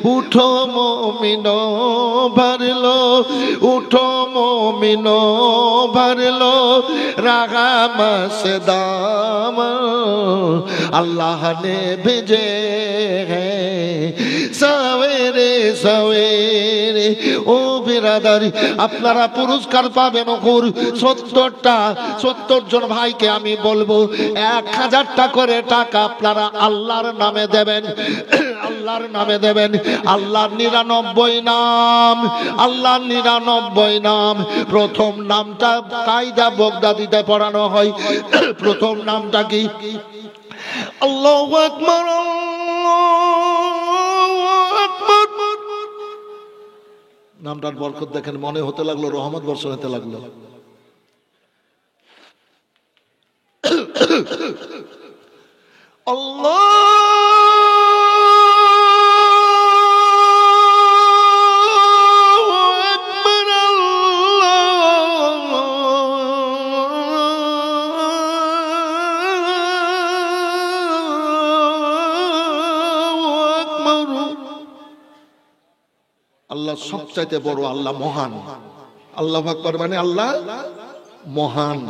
उठो मोमिनो भर लो, उठो मोमिनो भर लो रागम से दाम अल्लाह ने भेजे हैं सवेरे सवेरे। ও বিরাদারি, আপনারা পুরস্কার পাবেন। ওর ৭০ জন ভাইকে আমি বলবো ১,০০০টা করে টাকা আপনারা আল্লাহর নামে দেবেন, আল্লাহর নামে দেবেন। আল্লাহর ৯৯ নাম, আল্লাহর ৯৯ নাম। প্রথম নামটা কায়দা বগদাদিতে পড়ানো হয়। প্রথম নামটা কি? আল্লাহু আকবার, আল্লাহু আকবার। নামটার বরকত দেখেন, মনে হতে লাগলো রহমত বর্ষণ হতে লাগলো। আল্লাহ সবচাইতে বড়, আল্লাহ মহান। আল্লাহু আকবার মানে আল্লাহ মহান।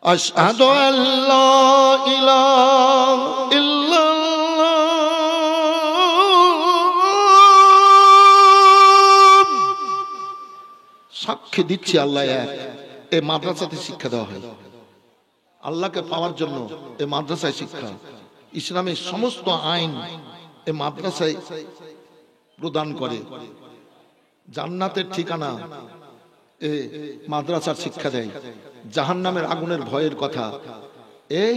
আশহাদু আল্লা ইলাহা ইল্লাল্লাহ, সাক্ষী দিচ্ছি আল্লাহ এক। এই মাদ্রাসাতে শিক্ষা দেওয়া হয় আল্লাহকে পাওয়ার জন্য। এই মাদ্রাসায় শিক্ষা, ইসলামের সমস্ত আইন এই মাদ্রাসায় প্রদান করে। জান্নাতের ঠিকানা এ মাদ্রাসার শিক্ষা দেয়। জাহান্নামের আগুনের ভয়ের কথা এই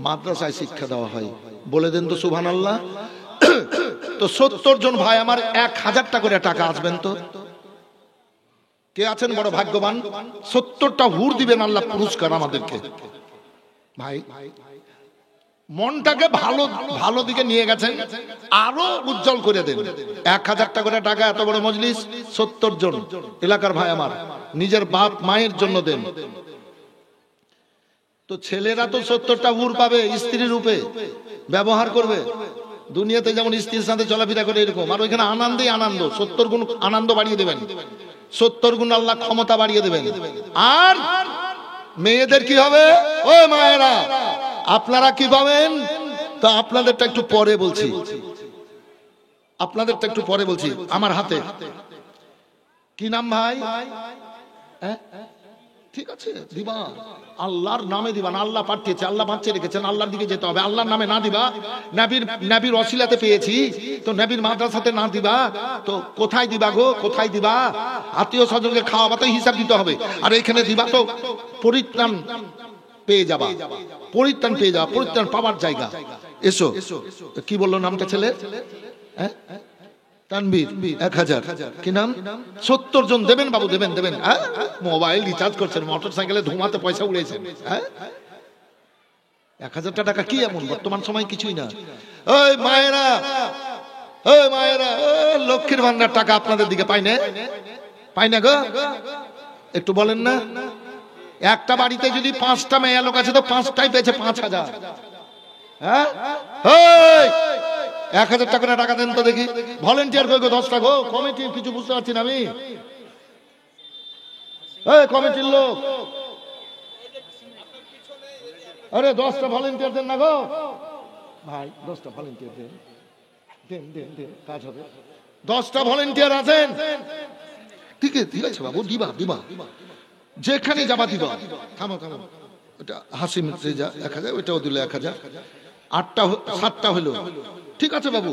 মাদ্রাসায় শিক্ষা দেওয়া হয়। বলে দেন তো সুবহানাল্লাহ। তো ৭০ জন ভাই আমার ১,০০০টা করে টাকা আসবেন তো? কে আছেন বড় ভাগ্যবান? ৭০টা হুর দিবেন আল্লাহ পুরস্কার আমাদেরকে। ভাই মনটাকে ভালো ভালো দিকে নিয়ে গেছেন, আরো উজ্জ্বল করে দেন। ১,০০০টা করে টাকা, এত বড় মজলিস, ৭০ জন এলাকার ভাই আমার, নিজের বাপ মায়ের জন্য দেন। তো ছেলেরা তো ৭০টা হুর পাবে, স্ত্রী রূপে ব্যবহার করবে। দুনিয়াতে যেমন স্ত্রীর সাথে চলাফেরা করে এরকম, আর ওইখানে আনন্দেই আনন্দ। ৭০ গুণ আনন্দ বাড়িয়ে দেবেন, ৭০ গুণ আল্লাহ ক্ষমতা বাড়িয়ে দেবেন। আর মেয়েদের কি হবে? ও মায়েরা, আপনারা কি পাবেন? তা আপনাদেরটা একটু পরে বলছি, আপনাদেরটা একটু পরে বলছি। আমার হাতে কি নাম ভাই? ঠিক আছে দিবা, আল্লাহর নামে দিবা না। আল্লাহ পাঠিয়েছে, আল্লাহ বাঁচিয়ে রেখেছেন, আল্লাহর দিকে যেতে হবে। আল্লাহর নামে না দিবা, নবীর ওসিলাতে পেয়েছি তো নবীর মাদ্রাসাতে না দিবা তো কোথায় দিবা গো? কোথায় দিবা? আত্মীয় স্বজনকে খাওয়াবা তো হিসাব দিতে হবে। আর এখানে দিবা তো পরিত্রাণ পেয়ে যাবা, পরিত্রাণ পেয়ে যাবা, পরিত্রাণ পাওয়ার জায়গা। এসো। কি বললো নামটা ছেলে? তানবীর। ১,০০০। কি নাম? ৭০ জন দেবেন বাবু, দেবেন দেবেন। মোবাইল রিচার্জ করছেন, মোটর সাইকেলে ধুমাতে পয়সা উড়েছেন। ১,০০০ টাকা কি এমন? বর্তমান সময় কিছুই না। ওই মায়েরা, ওই মায়েরা, লক্ষ্মীর ভান্ডার টাকা আপনাদের দিকে পাই না? পাই না গো? একটু বলেন না, একটা বাড়িতে যদি 5টা মেয়ে লোক আছে তো 5টাই পেয়েছে 5,000। হ্যাঁ, 1,000 টাকা করে টাকা দেন তো দেখি। ভলেন্টিয়ার কই গো? 10টা গো। কমিটি কিছু বুঝতে পারছি না আমি। কমিটির লোক, আরে 10টা ভলেন্টিয়ার দেন না গো ভাই, 10টা ভলেন্টিয়ার দেন, দেন দেন দেন, কাজ হবে। 10টা ভলেন্টিয়ার আছেন? ঠিক আছে, ঠিক আছে বাবু, দিবা দিবা, যেখানে যাবা দিবা। থামো থামো, ওটা হাসি মুখে যা 1000, ওইটাও দিলে 1000। 7টা হলো। ঠিক আছে বাবু,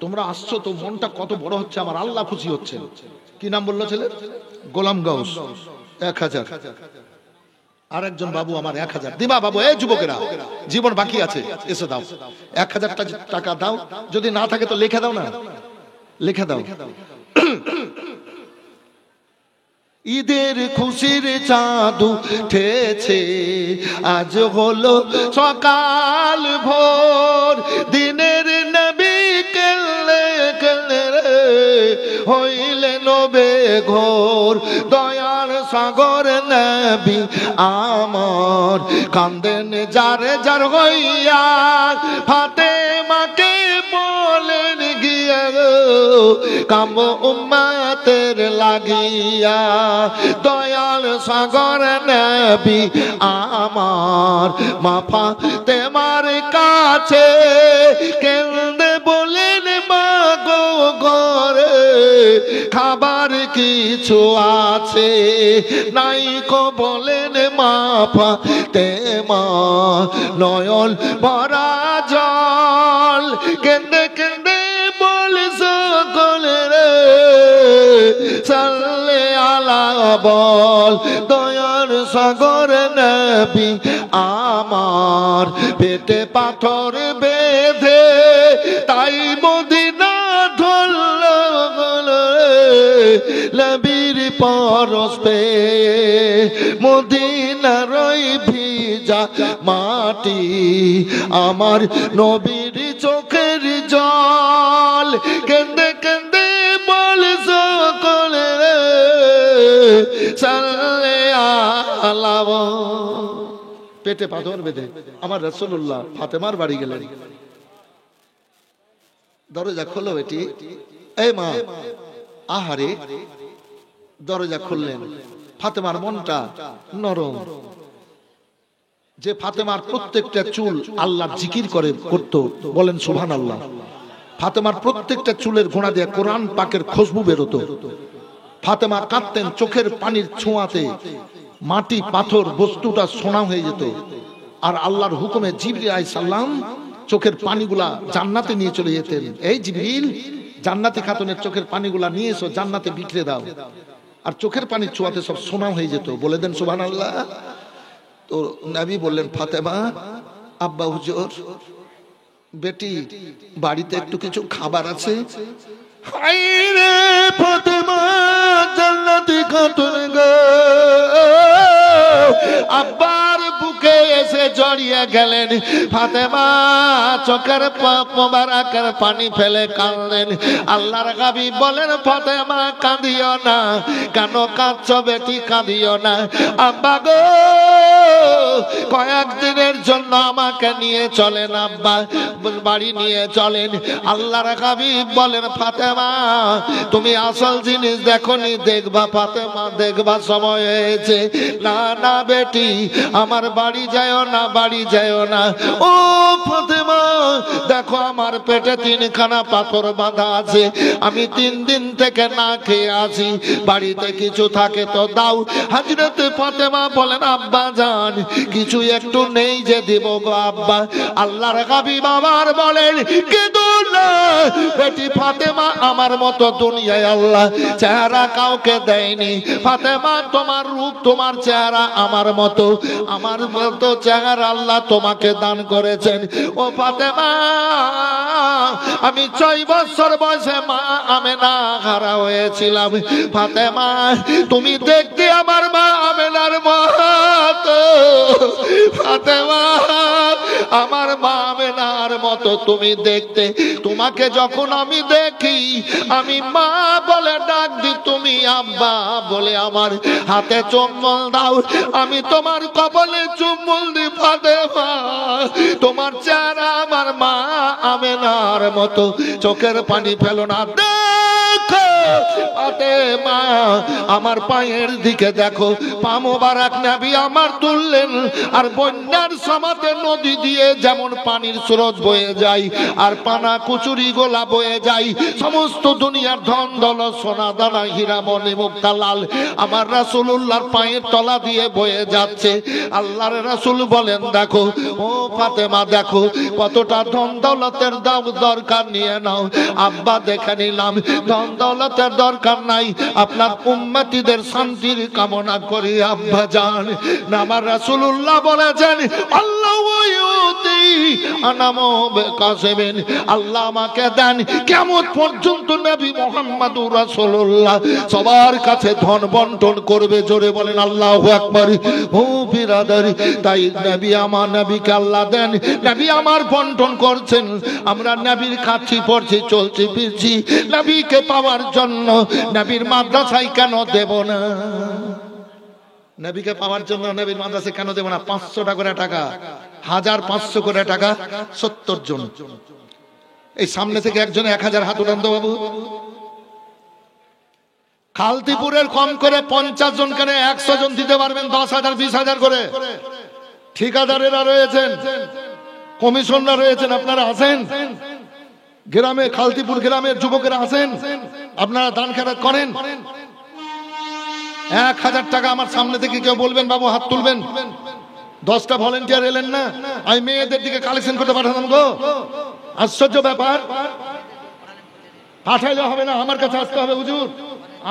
তোমরা আসছো তো, মনটা কত বড় হচ্ছে আমার, আল্লাহ খুশি হচ্ছেন। কি নাম বললো ছেলে? গোলাম গাউস। 1000। আরেকজন বাবু আমার 1000 দিবা বাবু। এই যুবকেরা, জীবন বাকি আছে, এসে দাও 1000 টাকা দাও। যদি না থাকে তো লিখে দাও না, লিখে দাও। ঈদের খুশির চাঁদ উঠেছে, আজ হলো সকাল ভোর, দিনের নবী কেলে কেলে হইলে নবে ঘোর, দয়ার সাগর নবী আমার, কান্দেন যারে যার হইয়া, ফাতেমাকে বলেন গিয়া কাম উম্মতের লাগিয়া, দয়াল সাগর নবী আমার, মা ফাতেমার কাছে কেঁদে বলেন মা গো ঘরে খাবার কিছু আছে নাই কো, বলেন মা ফাতেমা নয়ন ভরা জল, কেঁদে কেঁদে বলে সকলে রে সাল্লে আলা বল, দয়ার সাগর নবী আমার, পেটে পাথর বেঁধে তাই মদিনা ধরল, নবীর পরশ পেয়ে মদিনার ভিজা মাটি, আমার নবীর চোখের জল, কেঁদে কেঁদে বলে সকলে রে সাল্লে আলা। পেটে পাথর বেঁধে আমার রাসূলুল্লাহ ফাতেমার বাড়ি গেলেন। দরজা খোলো বেটি, এই মা, আহারে, দরজা খুললেন। ফাতেমার মনটা নরম, যে ফাতেমার প্রত্যেকটা চুল আল্লাহর জিকির করে করতো, বলেন সুবহানাল্লাহ। ফাতেমার প্রত্যেকটা চুলের গোড়া দিয়ে কোরআন পাকের খুশবু বেরোতো। ফাতেমা কাঁদতেন, চোখের পানির ছোঁয়াতে মাটি পাথর বস্তুটা সোনা হয়ে যেত। আর আল্লাহর হুকুমে জিবরিল আলাইহিস সালাম চোখের পানিগুলা জান্নাতে নিয়ে চলে যেতেন। এই জিবরিল, জান্নাতি খাতুনের চোখের পানিগুলা নিয়ে এসো, জান্নাতে বিখরে দাও। আর চোখের পানির ছোঁয়াতে সব সোনা হয়ে যেত। বলে দেন সুবহানাল্লাহ। তো নবী বললেন, ফাতেমা, আব্বা হুজুর, বেটি বাড়িতে একটু কিছু খাবার আছে? হায় রে ফাতেমা, জান্নাতি খাতুন গো, আব্বার বুকে এসে জড়িয়ে গেলেন। ফাতেমা চোখের মোবারকের পানি ফেলে কাঁদলেন। আল্লাহর হাবিব বলেন, ফাতেমা কাঁদিও না। কেন কাঁদছো বেটি? কাঁদিও না। আব্বা গো, কয়েকদিনের জন্য আমাকে নিয়ে চলেন আব্বা, বাড়ি নিয়ে চলেন। আল্লাহর হাবিব বলেন, ফাতেমা তুমি আসল জিনিস দেখোনি, দেখবা ফাতেমা, দেখবা সময় হয়েছে। না না বেটি, আমার বাড়ি যাও না, বাড়ি যাও না। ও ফাতেমা, দেখো আমার পেটে 3খানা পাথর বাঁধা আছে, আমি 3 দিন থেকে না খেয়ে আছি, বাড়িতে কিছু থাকে তো দাও। হযরত ফাতেমা বলেন, আব্বা জান, কিছু একটু নেই যে দিব গো আব্বা। আল্লাহর হাবিব আমার বলেন, কেঁদো না বেটি ফাতেমা, আমার মতো দুনিয়ায় আল্লাহ চেহারা কাউকে দেয়নি। ফাতেমা, তোমার রূপ, তোমার চেহারা আমার মতো চেহারা আল্লাহ তোমাকে দান করেছেন। ও ফাতেমা, আমি 6 বছর বয়সে মা আমেনা হারা হয়েছিলাম। ফাতেমা, তুমি দেখতে আমার মা আমেনার মতো। ফাতেমা, আমার মা আমেনার মতো তুমি দেখতে। তোমাকে যখন আমি দেখি আমি মা বলে ডাক দি, তুমি আব্বা বলে আমার হাতে চুম্বন দাও, আমি তোমার কপালে চুম্বন দি ফাতেমা। তোমার চেহারা আমার মা আমেনার মতো, চোখের পানি ফেলো না। দেখো ফাতেমা, আমার পায়ের দিকে দেখো, পা মোবারক নবী আমার তুললেন, আর বন্যার সমাতে নদী দিয়ে যেমন পানির স্রোত বয়ে যায় আর পানা কুচুরি গোলা বয়ে যায়, সমস্ত দুনিয়ার ধন দৌলত সোনা দানা হীরা মণি মুক্তা লাল আমার রাসূলুল্লাহর পায়ের তলা দিয়ে বয়ে যাচ্ছে। আল্লাহর রাসূল বলেন, দেখো ও ফাতেমা, দেখো কতটা ধন দৌলতের দরকার নিয়ে নাও। আব্বা দেখে নিলাম ধন দৌলতের দরকার নাই, আপনার উম্মতিদের শান্তির কামনা করি আব্বা জান। না, আমার রাসূলুল্লাহ বলেছেন আল্লাহ আল্লাহ আমাকে দেন কিয়ামত পর্যন্ত নবী মুহাম্মদুর রাসূলুল্লাহ সবার কাছে ধন বন্টন করবে। জোরে বলেন আল্লাহু আকবার। ও বিরাদার, তাই নবী আমার, নবীকে আল্লাহ দেন, নবী আমার বন্টন করছেন। আমরা নবীর খাচ্ছি পড়ছি চলছি ফিরছি নবীকে পাওয়ার জন্য। নবীর মাদ্রাসায় কেন দেব না? নবীকে পাওয়ার জন্য নবীর মাদ্রাসায় কেন দেব না? 500 টাকা করে টাকা, 1500 করে টাকা, 70 জন। এই সামনে থেকে একজনে 1000 হাত উঠান তো বাবু। খালতিপুরের কম করে 50 জন কেন 100 জন দিতে পারবেন? 10,000 20,000 করে। ঠিকাদারেরা রয়েছেন, কমিশনরা রয়েছেন, আপনারা আছেন গ্রামে, খালতিপুর গ্রামের যুবকেরা আছেন, আপনারা দান খেরাত করেন। 1000 টাকা আমার সামনে থেকে কেউ বলবেন বাবু হাত তুলবেন? 10টা ভলেন্টিয়ার এলেন না, আমি মেয়েদের দিকে কালেকশন করতে পাঠালাম গো। আশ্চর্য ব্যাপার। পাঠাইলে হবে না, আমার কাছে আসতে হবে হুজুর।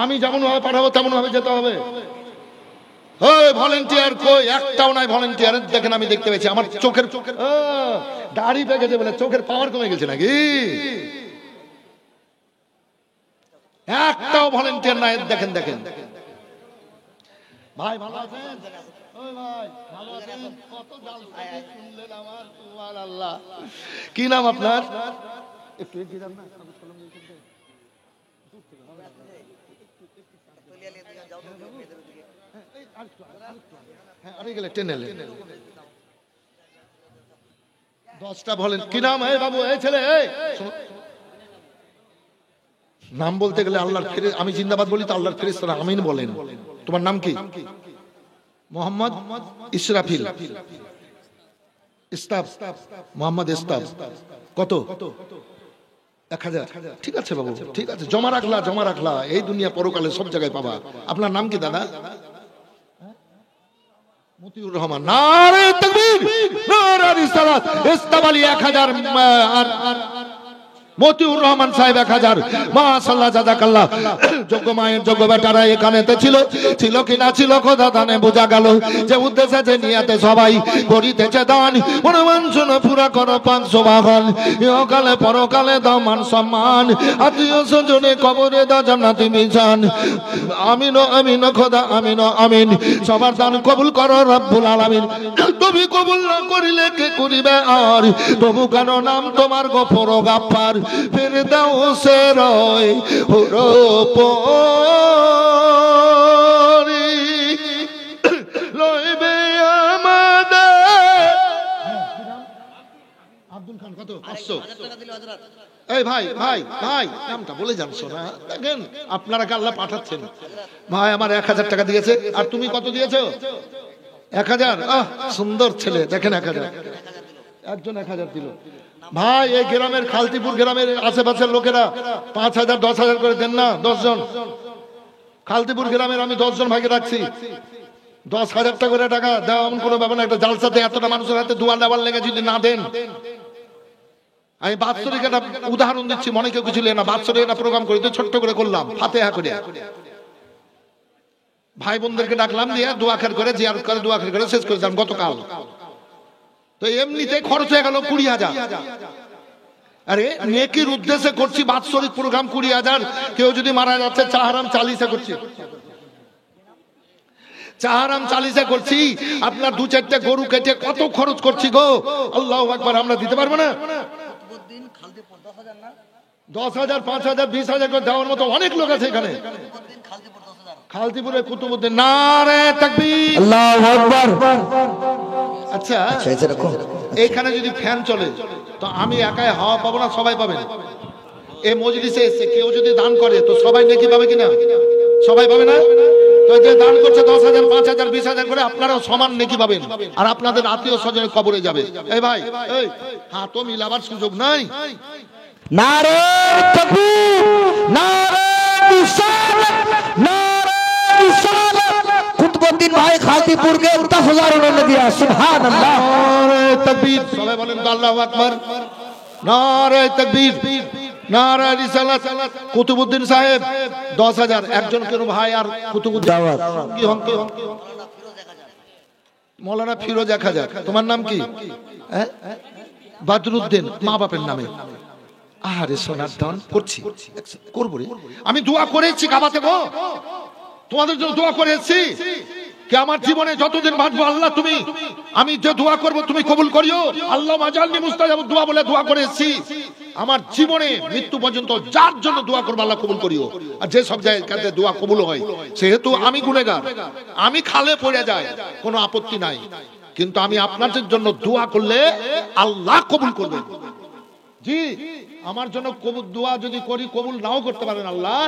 আমি যেমন ভাবে পাঠাবো তেমন ভাবে যেতে হবে। ওই ভলেন্টিয়ার কই? একটাও নাই ভলেন্টিয়ার। দেখেন আমি দেখতে পেয়েছি, আমার চোখের দাড়ি পেকেছে বলে চোখের পাওয়ার কমে গেছে নাকি? একটাও ভলেন্টিয়ার নাই। দেখেন দেখেন ভাই, ভালো আছেন? ওই ভাই ভালো আছেন? কত জালসা শুনলেন আমার, সুবহানাল্লাহ। কি নাম আপনার? একটু এগিয়ে যান না। হ্যাঁ, আরে গেলে টেনে এলেন। 10টা বলেন কি নাম? এই বাবু, এই ছেলে, এই নাম বলতে গেলে আল্লাহর ফেরেশতা, আমি জিন্দাবাদ বলি তো আল্লাহর ফেরেশতারা আমিন বলেন। তোমার নাম কি? মোহাম্মদ ইসরাফিল। ইস্তাব, মোহাম্মদ ইস্তাব। কত? 1000। ঠিক আছে বাবু, ঠিক আছে, জমা রাখলা, জমা রাখলা। এই দুনিয়া পরকালে সব জায়গায় পাবা। আপনার নাম কি দাদা? মতিউর রহমান। নারে তাকবীর, নারে রিসালাত। ইস্তাব আলী 1000, আর মতিউর রহমান সাহেব 1000। মাশাআল্লাহ, জাযাকাল্লাহ। যোগ্য মায়ের যোগ্য বেটারা এখানেতে ছিল, ছিল কি না ছিল খোদা জানে। বোঝা গেল যে উদ্দেশ্যে যে নিয়াতে সবাই করিতেছে দান। মনোবাঞ্ছন পুরা করো 500 বাহন, ইহকালে পরকালে দাও মান সম্মান, আত্মীয় স্বজনে কবরে দাও জান্নাতি বিছান। আমিন আমিন খোদা, আমিন আমিন। সবার দান কবুল করো রব্বুল আলামিন। তুমি কবুল না করিলে কে করিবে আর? তবু কেন নাম তোমার গফর ও গাফফার। ফেরদাউসে রয় ওরপরি লইবে আমাদের। আব্দুল খান কত? 500
টাকা দিলে হযরত।
এই ভাই ভাই ভাই, নামটা বলে যান শোনা। দেখেন আপনারা কে আল্লাহ পাঠাচ্ছেন। ভাই আমার 1000 টাকা দিয়েছে। আর তুমি কত দিয়েছো? 1000। আহ, সুন্দর ছেলে। দেখেন 1000, একজন 1000 দিল। ভাই এই গ্রামের, খালতিপুর গ্রামের আশেপাশের লোকেরা 5000 10,000 করে দেন না? 10 জন খালতিপুর গ্রামের আমি 10 জন ভাগে রাখছি। 10,000 টাকা করে টাকা দেওয়া এমন কোনো ব্যাপার না। একটা জালসাতে এতটা মানুষের হাতে দুয়ার ডাবার লেগে যদি না দেন। আমি বাৎসরিক একটা উদাহরণ দিচ্ছি, মনে কেউ কিছু না। বাৎসরিক একটা প্রোগ্রাম করি তো, ছোট্ট করে করলাম ফাতেহা করে, ভাই বোনদেরকে ডাকলাম, দিয়ে দোয়া খের করে জিয়ারত করে দোয়া খের করে শেষ করে দিলাম গতকাল। তো এমনিতে খরচ হয়ে গেল 20,000। আরে নেকির উদ্দেশ্যে করছি বাৎসরিক প্রোগ্রাম 20,000। কেউ যদি মারা যাচ্ছে চাহারাম 40 করছি। চাহারাম চালিসা করছি, আপনার 2-4টা গরু কেটে কত খরচ করছি গো, আল্লাহু আকবার। আমরা দিতে পারবো না? 10,000, 5,000, 20,000 করে দেওয়ার মতো অনেক লোক আছে এখানে। খালতিপুরে কুতুবউদ্দিন, নারে তাকবীর,
আল্লাহু আকবার।
আচ্ছা
আচ্ছা রাখো।
এইখানে যদি ফ্যান চলে তো আমি একাই হাওয়া পাবো না, সবাই পাবেন? এই মজলিসে এসে কেউ যদি দান করে তো সবাই নেকি পাবে কিনা? সবাই পাবে না? তো যে দান করছে 10,000, 5,000, 20,000 করে, আপনারাও সমান নেকি পাবেন, আর আপনাদের আত্মীয় স্বজনের কবরে যাবে। এই ভাই, এই হাতও মিলাবার সুযোগ নাই।
নারে তাকবীর, নারে রিসালাত, নারে রিসালাত। কুতুবউদ্দিন ভাই খালতিপুরকে 10,000 উন্নয়ন দিয়া, সুবহানাল্লাহ।
নারে তাকবীর, সবাই বলেন তো আল্লাহু আকবার। নারে তাকবীর, নারে রিসালাত। কুতুবউদ্দিন সাহেব 10,000, একজন কেন ভাই আর কুতুবউদ্দিন
দাওয়াত।
কি হন? মৌলানা ফিরোজ 1000। তোমার নাম কি? বাদরুদ্দিন, মা বাপের নামে। আরে সোনার দান করছি, করবো রে। আমি দোয়া করেছি কাবাতে গো, তোমাদের জন্য দোয়া করেছি কি আমার জীবনে যতদিন বাঁচবো আল্লাহ তুমি, আমি যে দোয়া করব তুমি কবুল করিও। আল্লাহ মাজালনি মুস্তাজাব দোয়া বলে দোয়া করেছি। আমার জীবনে মৃত্যু পর্যন্ত যার জন্য দোয়া করবো আল্লাহ কবুল করিও। আর যে সব জায়গাতে দোয়া কবুল হয়, সেহেতু আমি গুনেগার, আমি খালে পড়ে যাই, কোনো আপত্তি নাই, কিন্তু আমি আপনাদের জন্য দোয়া করলে আল্লাহ কবুল করবেন। জি, আমার জন্য কবুল দোয়া যদি করি কবুল নাও করতে পারেন আল্লাহ,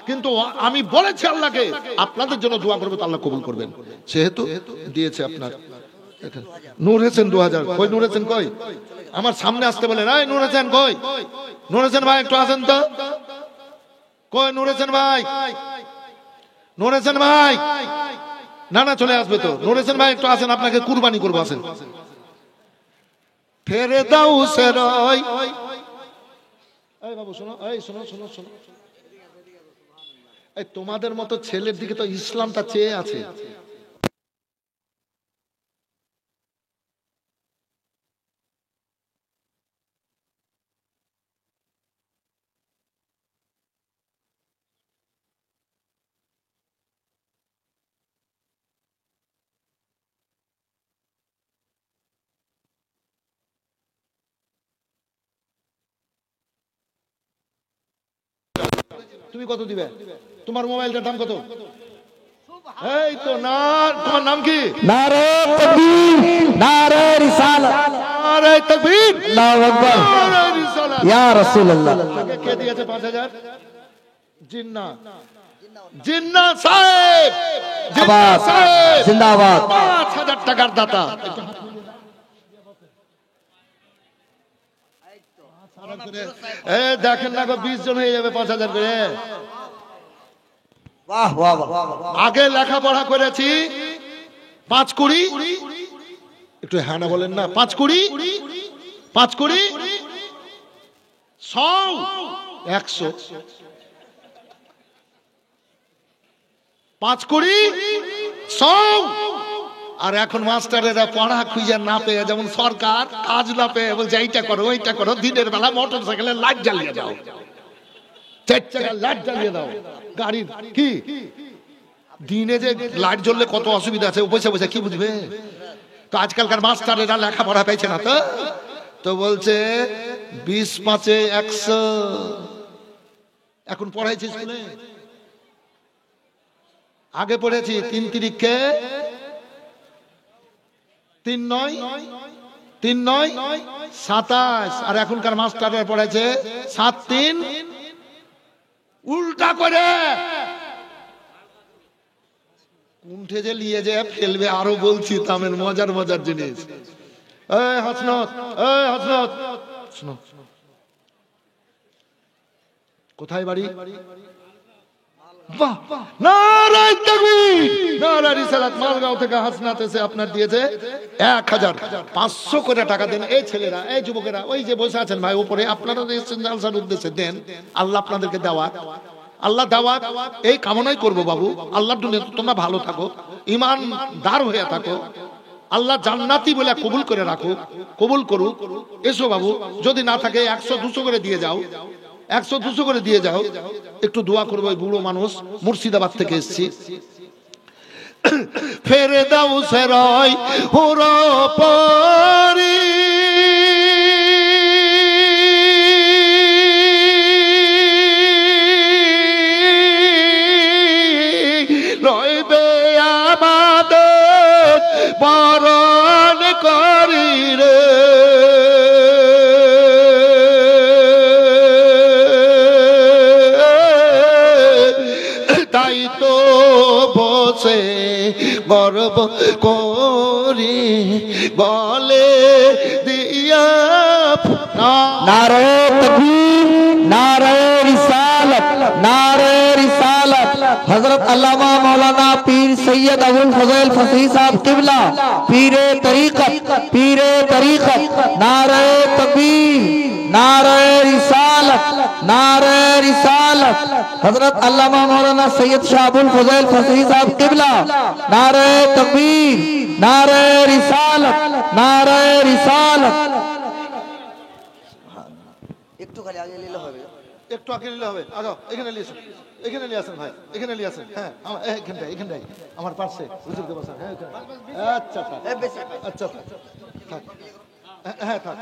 কিন্তু আমি বলেছি আল্লাহকে আপনাদের জন্য দোয়া করবো তো আল্লাহ কবুল করবেন, সেহেতু দিয়েছে আপনার। নূর হোসেন 2000। কই নূর হোসেন কই? আমার সামনে আসতে বলে। নাই নূর হোসেন কই? নূর হোসেন ভাই একটু আসেন তো। কই নূর হোসেন ভাই? নূর হোসেন ভাই, না না চলে আসবে তো। নূর হোসেন ভাই একটু আসেন, আপনাকে কুরবানি করবো, আসেন। ফেরে দাও সেরই। এই বাবু শোনো, এই শোনো শোনো শোনো, এই তোমাদের মতো ছেলের দিকে তো ইসলামটা চেয়ে আছে। তুমি কত দিবে? তোমার মোবাইলটার দাম কত? এই তো না, তোমার নাম কি?
নারে তাকবীর, নারে রিসালাত,
নারে তাকবীর,
আল্লাহু আকবার,
নারে রিসালাত।
ইয়া রাসূলুল্লাহ।
কে দিয়েছে 5,000? জিন্না, জিন্না সাহেব, জিন্না সাহেব
জিন্দাবাদ।
5,000 টাকার দাতা। দেখেন না গো, 20 জন হয়ে যাবে 5,000 করে।
বাহ বাহ বাহ।
আগে লেখাপড়া করেছি 5 কুড়ি, একটু হ্যাঁ না বলেন না, 5 কুড়ি, 5 কুড়ি 100, 100, 5 কুড়ি 100। আর এখন মাস্টারেরা পড়া খুঁজে না পেয়ে, যেমন সরকার কাজ না পেয়ে বলছে এইটা করো ওইটা করো, দিনের বেলা মোটর সাইকেলে লাইট জ্বালিয়ে দাও, 4 চাকার লাইট জ্বালিয়ে দাও গাড়ির। কি দিনে যে লাইট জ্বললে কত অসুবিধা আছে, বসে বসে কি বুঝবে? তো আজকালকার মাস্টারেরা লেখাপড়া পেয়েছে না, তো বলছে 20 5 100। এখন পড়াইছি স্কুলে, আগে পড়েছি 3 তিরিখে 3 9 3 9 27, আর এখনকার মাস্টাররা পড়াইছে 7 3, উল্টা করে কুণ্ঠে যে নিয়ে যে ফেলবে। আরো বলছি তামের মজার মজার জিনিস। এই হাসনাত, এই হাসনাত, শোনো, কোথায় বাড়ি? বাহ, নারে তাকবীর, নারে রিসালাত। মালগাঁও থেকে হাসনাত এসে আপনার দিয়েছে 1,500 করে টাকা দেন। এই ছেলেরা, এই যুবকেরা, ওই যে বসে আছেন ভাই উপরে, আপনারা এসেছেন জালসার উদ্দেশ্যে, দেন। আল্লাহ আপনাদেরকে দেওয়া, আল্লাহ দেওয়া এই কামনাই করবো বাবু। আল্লাহর দুনিয়াতে তোমরা ভালো থাকো, ঈমানদার হয়ে থাকো, আল্লাহ জান্নাতি বলে কবুল করে রাখো, কবুল করুক। এসো বাবু, যদি না থাকে 100 200 করে দিয়ে যাও, 100 200 করে দিয়ে যাও, একটু দোয়া করবো। ওই বুড়ো মানুষ, মুর্শিদাবাদ থেকে এসেছি। ফেরদাউসের ওই হুর পরি লইবে আমাদের বরণ করি রে। তাই তো বসে গর্ব করি বলে দিয়া
नारे तकबीर नारे रिसालत नारे रिसालत हजरत अल्लामा मौलाना पीर सैयद अबुल फजल फसीह साहब किबला पीरे तरीकत नारे तकबीर नारे रिसालत हजरत अल्लामा मौलाना सैयद शाह अबुल फजल फसीह साहब किबला नारे तकबीर नारे रिसालत
একটু খালি আগে নিলে হবে।
একটু আগে নিলে হবে। আগাও, এখানে নিয়ে আসেন, এখানে নিয়ে আসেন ভাই, এখানে নিয়ে আসেন। হ্যাঁ, এখানটাই আমার পাশে হুজুরকে বসান। হ্যাঁ, আচ্ছা থাক, আচ্ছা থাক, হ্যাঁ থাক,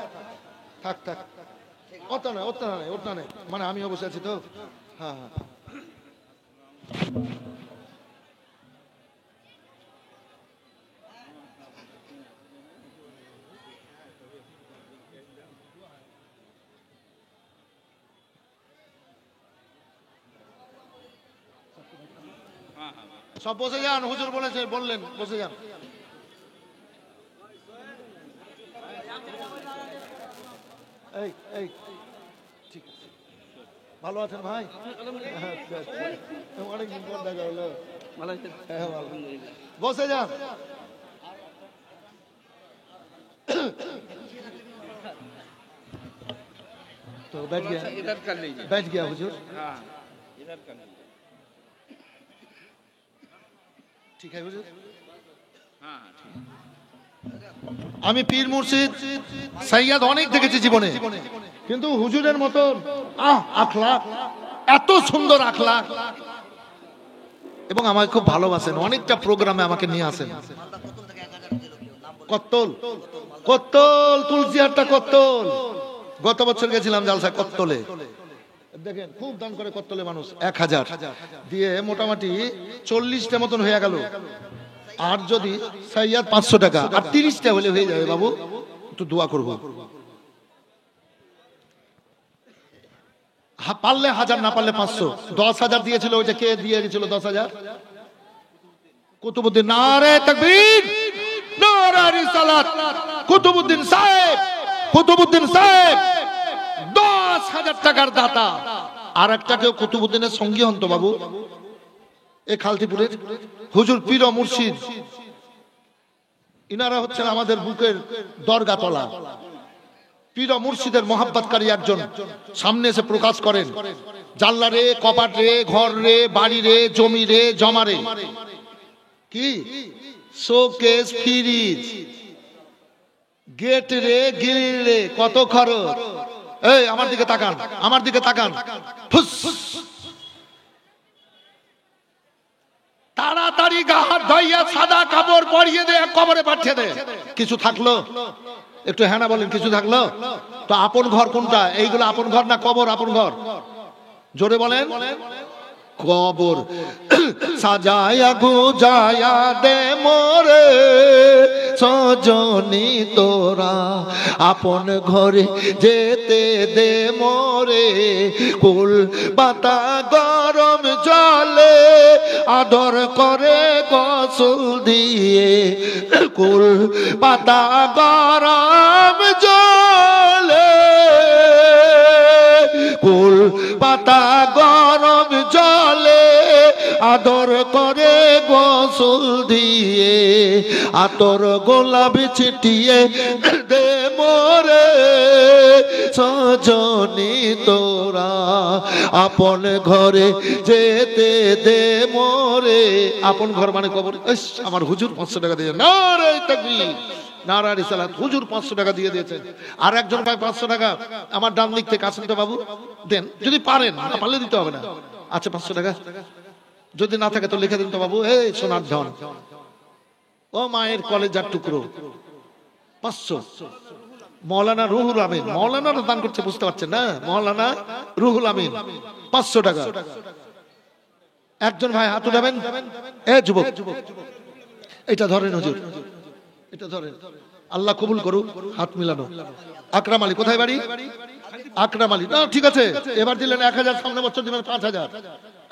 ওটা নয়, মানে আমিও বসে আছি তো। হ্যাঁ সব বসে যান, হুজুর বললেন বসে যান। এই ঠিক আছে, ভালো আছেন ভাই? অনেকদিন পর দেখা হলো।
ভালো আছেন?
হ্যাঁ, ভালো। বসে যান। तो बैठ गया,
इधर कर लीजिए।
बैठ गया हुजूर।
हाँ इधर कर लीजिए।
ठीक है हुजूर।
हाँ ठीक।
আমি পীর মুর্শিদ সৈয়দ অনেক দেখেছি জীবনে, কিন্তু হুজুরের মতো আখলাক, এত সুন্দর আখলাক, এবং আমাকে খুব ভালোবাসেন। অনেকটা প্রোগ্রামে আমাকে নিয়ে আসেন। কত্তল তুলসিহাটটা কত্তল, গত বছর গেছিলাম জালসা কত্তলে। দেখেন খুব দান করে কত্তলে মানুষ, 1000 দিয়ে মোটামুটি 40টা মতন হয়ে গেল। আর যদি সৈয়দ 500 টাকা আর 30টা হলে হয়ে যাবে। বাবু একটু দোয়া করবো, পারলে 1000, না পারলে 500। 10,000 দিয়েছিল, ওইটা কে দিয়ে গেছিল 10,000? কুতুবউদ্দিন। নারে তাকবীর, নারে রিসালাত। কুতুবউদ্দিন সাহেব 10,000 টাকার দাতা। আর একটা কেউ কুতুবউদ্দিনের সঙ্গী হন তো বাবু, এই খালতিপুরের হুজুর পীর ও মুর্শিদ, ইনারা হচ্ছেন আমাদের বুকের দরগা তলা। পীর ও মুর্শিদের মহাব্বতকারী একজন সামনে এসে প্রকাশ করেন। জানলা রে, কপাট রে, ঘর রে, বাড়ি রে, জমি রে, জমা রে, কি শোকেস, ফ্রিজ, গেট রে, গ্রিল রে, কত খরচ। এই আমার দিকে তাকান, ফুস। তাড়াতাড়ি গা হাত ধুইয়া সাদা কাপড় পরিয়ে দে, কবরে পাঠিয়ে দে। কিছু থাকলো একটু হ্যাঁ না বলেন, কিছু থাকলো তো? আপন ঘর কোনটা? এইগুলো আপন ঘর না কবর আপন ঘর? জোরে বলেন। কবর সাজায়া গুজায়া দে মোরে সজনী তোরা, আপন ঘরে যেতে দে মোরে। কুল পাতা গরম জলে আদর করে গোসল দিয়ে, কুল পাতা গরম জলে, কুল পাতা গরম জলে আদর করে গোসল দিয়ে, আতর গোলাপ ছিটিয়ে দে মোরে সজনী তোরা, আপন ঘরে যেতে দে মোরে। আপন ঘর মানে কবর। আমার হুজুর 500 টাকা দিয়ে, নারে তাকবীর, নারে রিসালাত। হুজুর 500 টাকা দিয়ে দিয়েছেন। আর একজন ভাই 500 টাকা আমার ডান দিক থেকে আসেন তো বাবু, দেন যদি পারেন, না পারলে দিতে হবে না। আচ্ছা 500 টাকা যদি না থাকে তো লিখে দিন তো বাবু। এই সোনার ধন, ও মায়ের কলেজার টুকরো, 500। মৌলানা রুহুল আমিন, মৌলানারা দান করছে, বুঝতে পারছেন না? মৌলানা রুহুল আমিন 500 টাকা। একজন ভাই হাত উঠাবেন। এ যুবক, এটা ধরেন হুজুর, এটা ধরেন, আল্লাহ কবুল করুক। হাত মিলানো। আকরাম আলী, কোথায় বাড়ি? আকরাম আলী, না ঠিক আছে, এবার দিলেন 1000, সামনে বছর দিবেন 5000।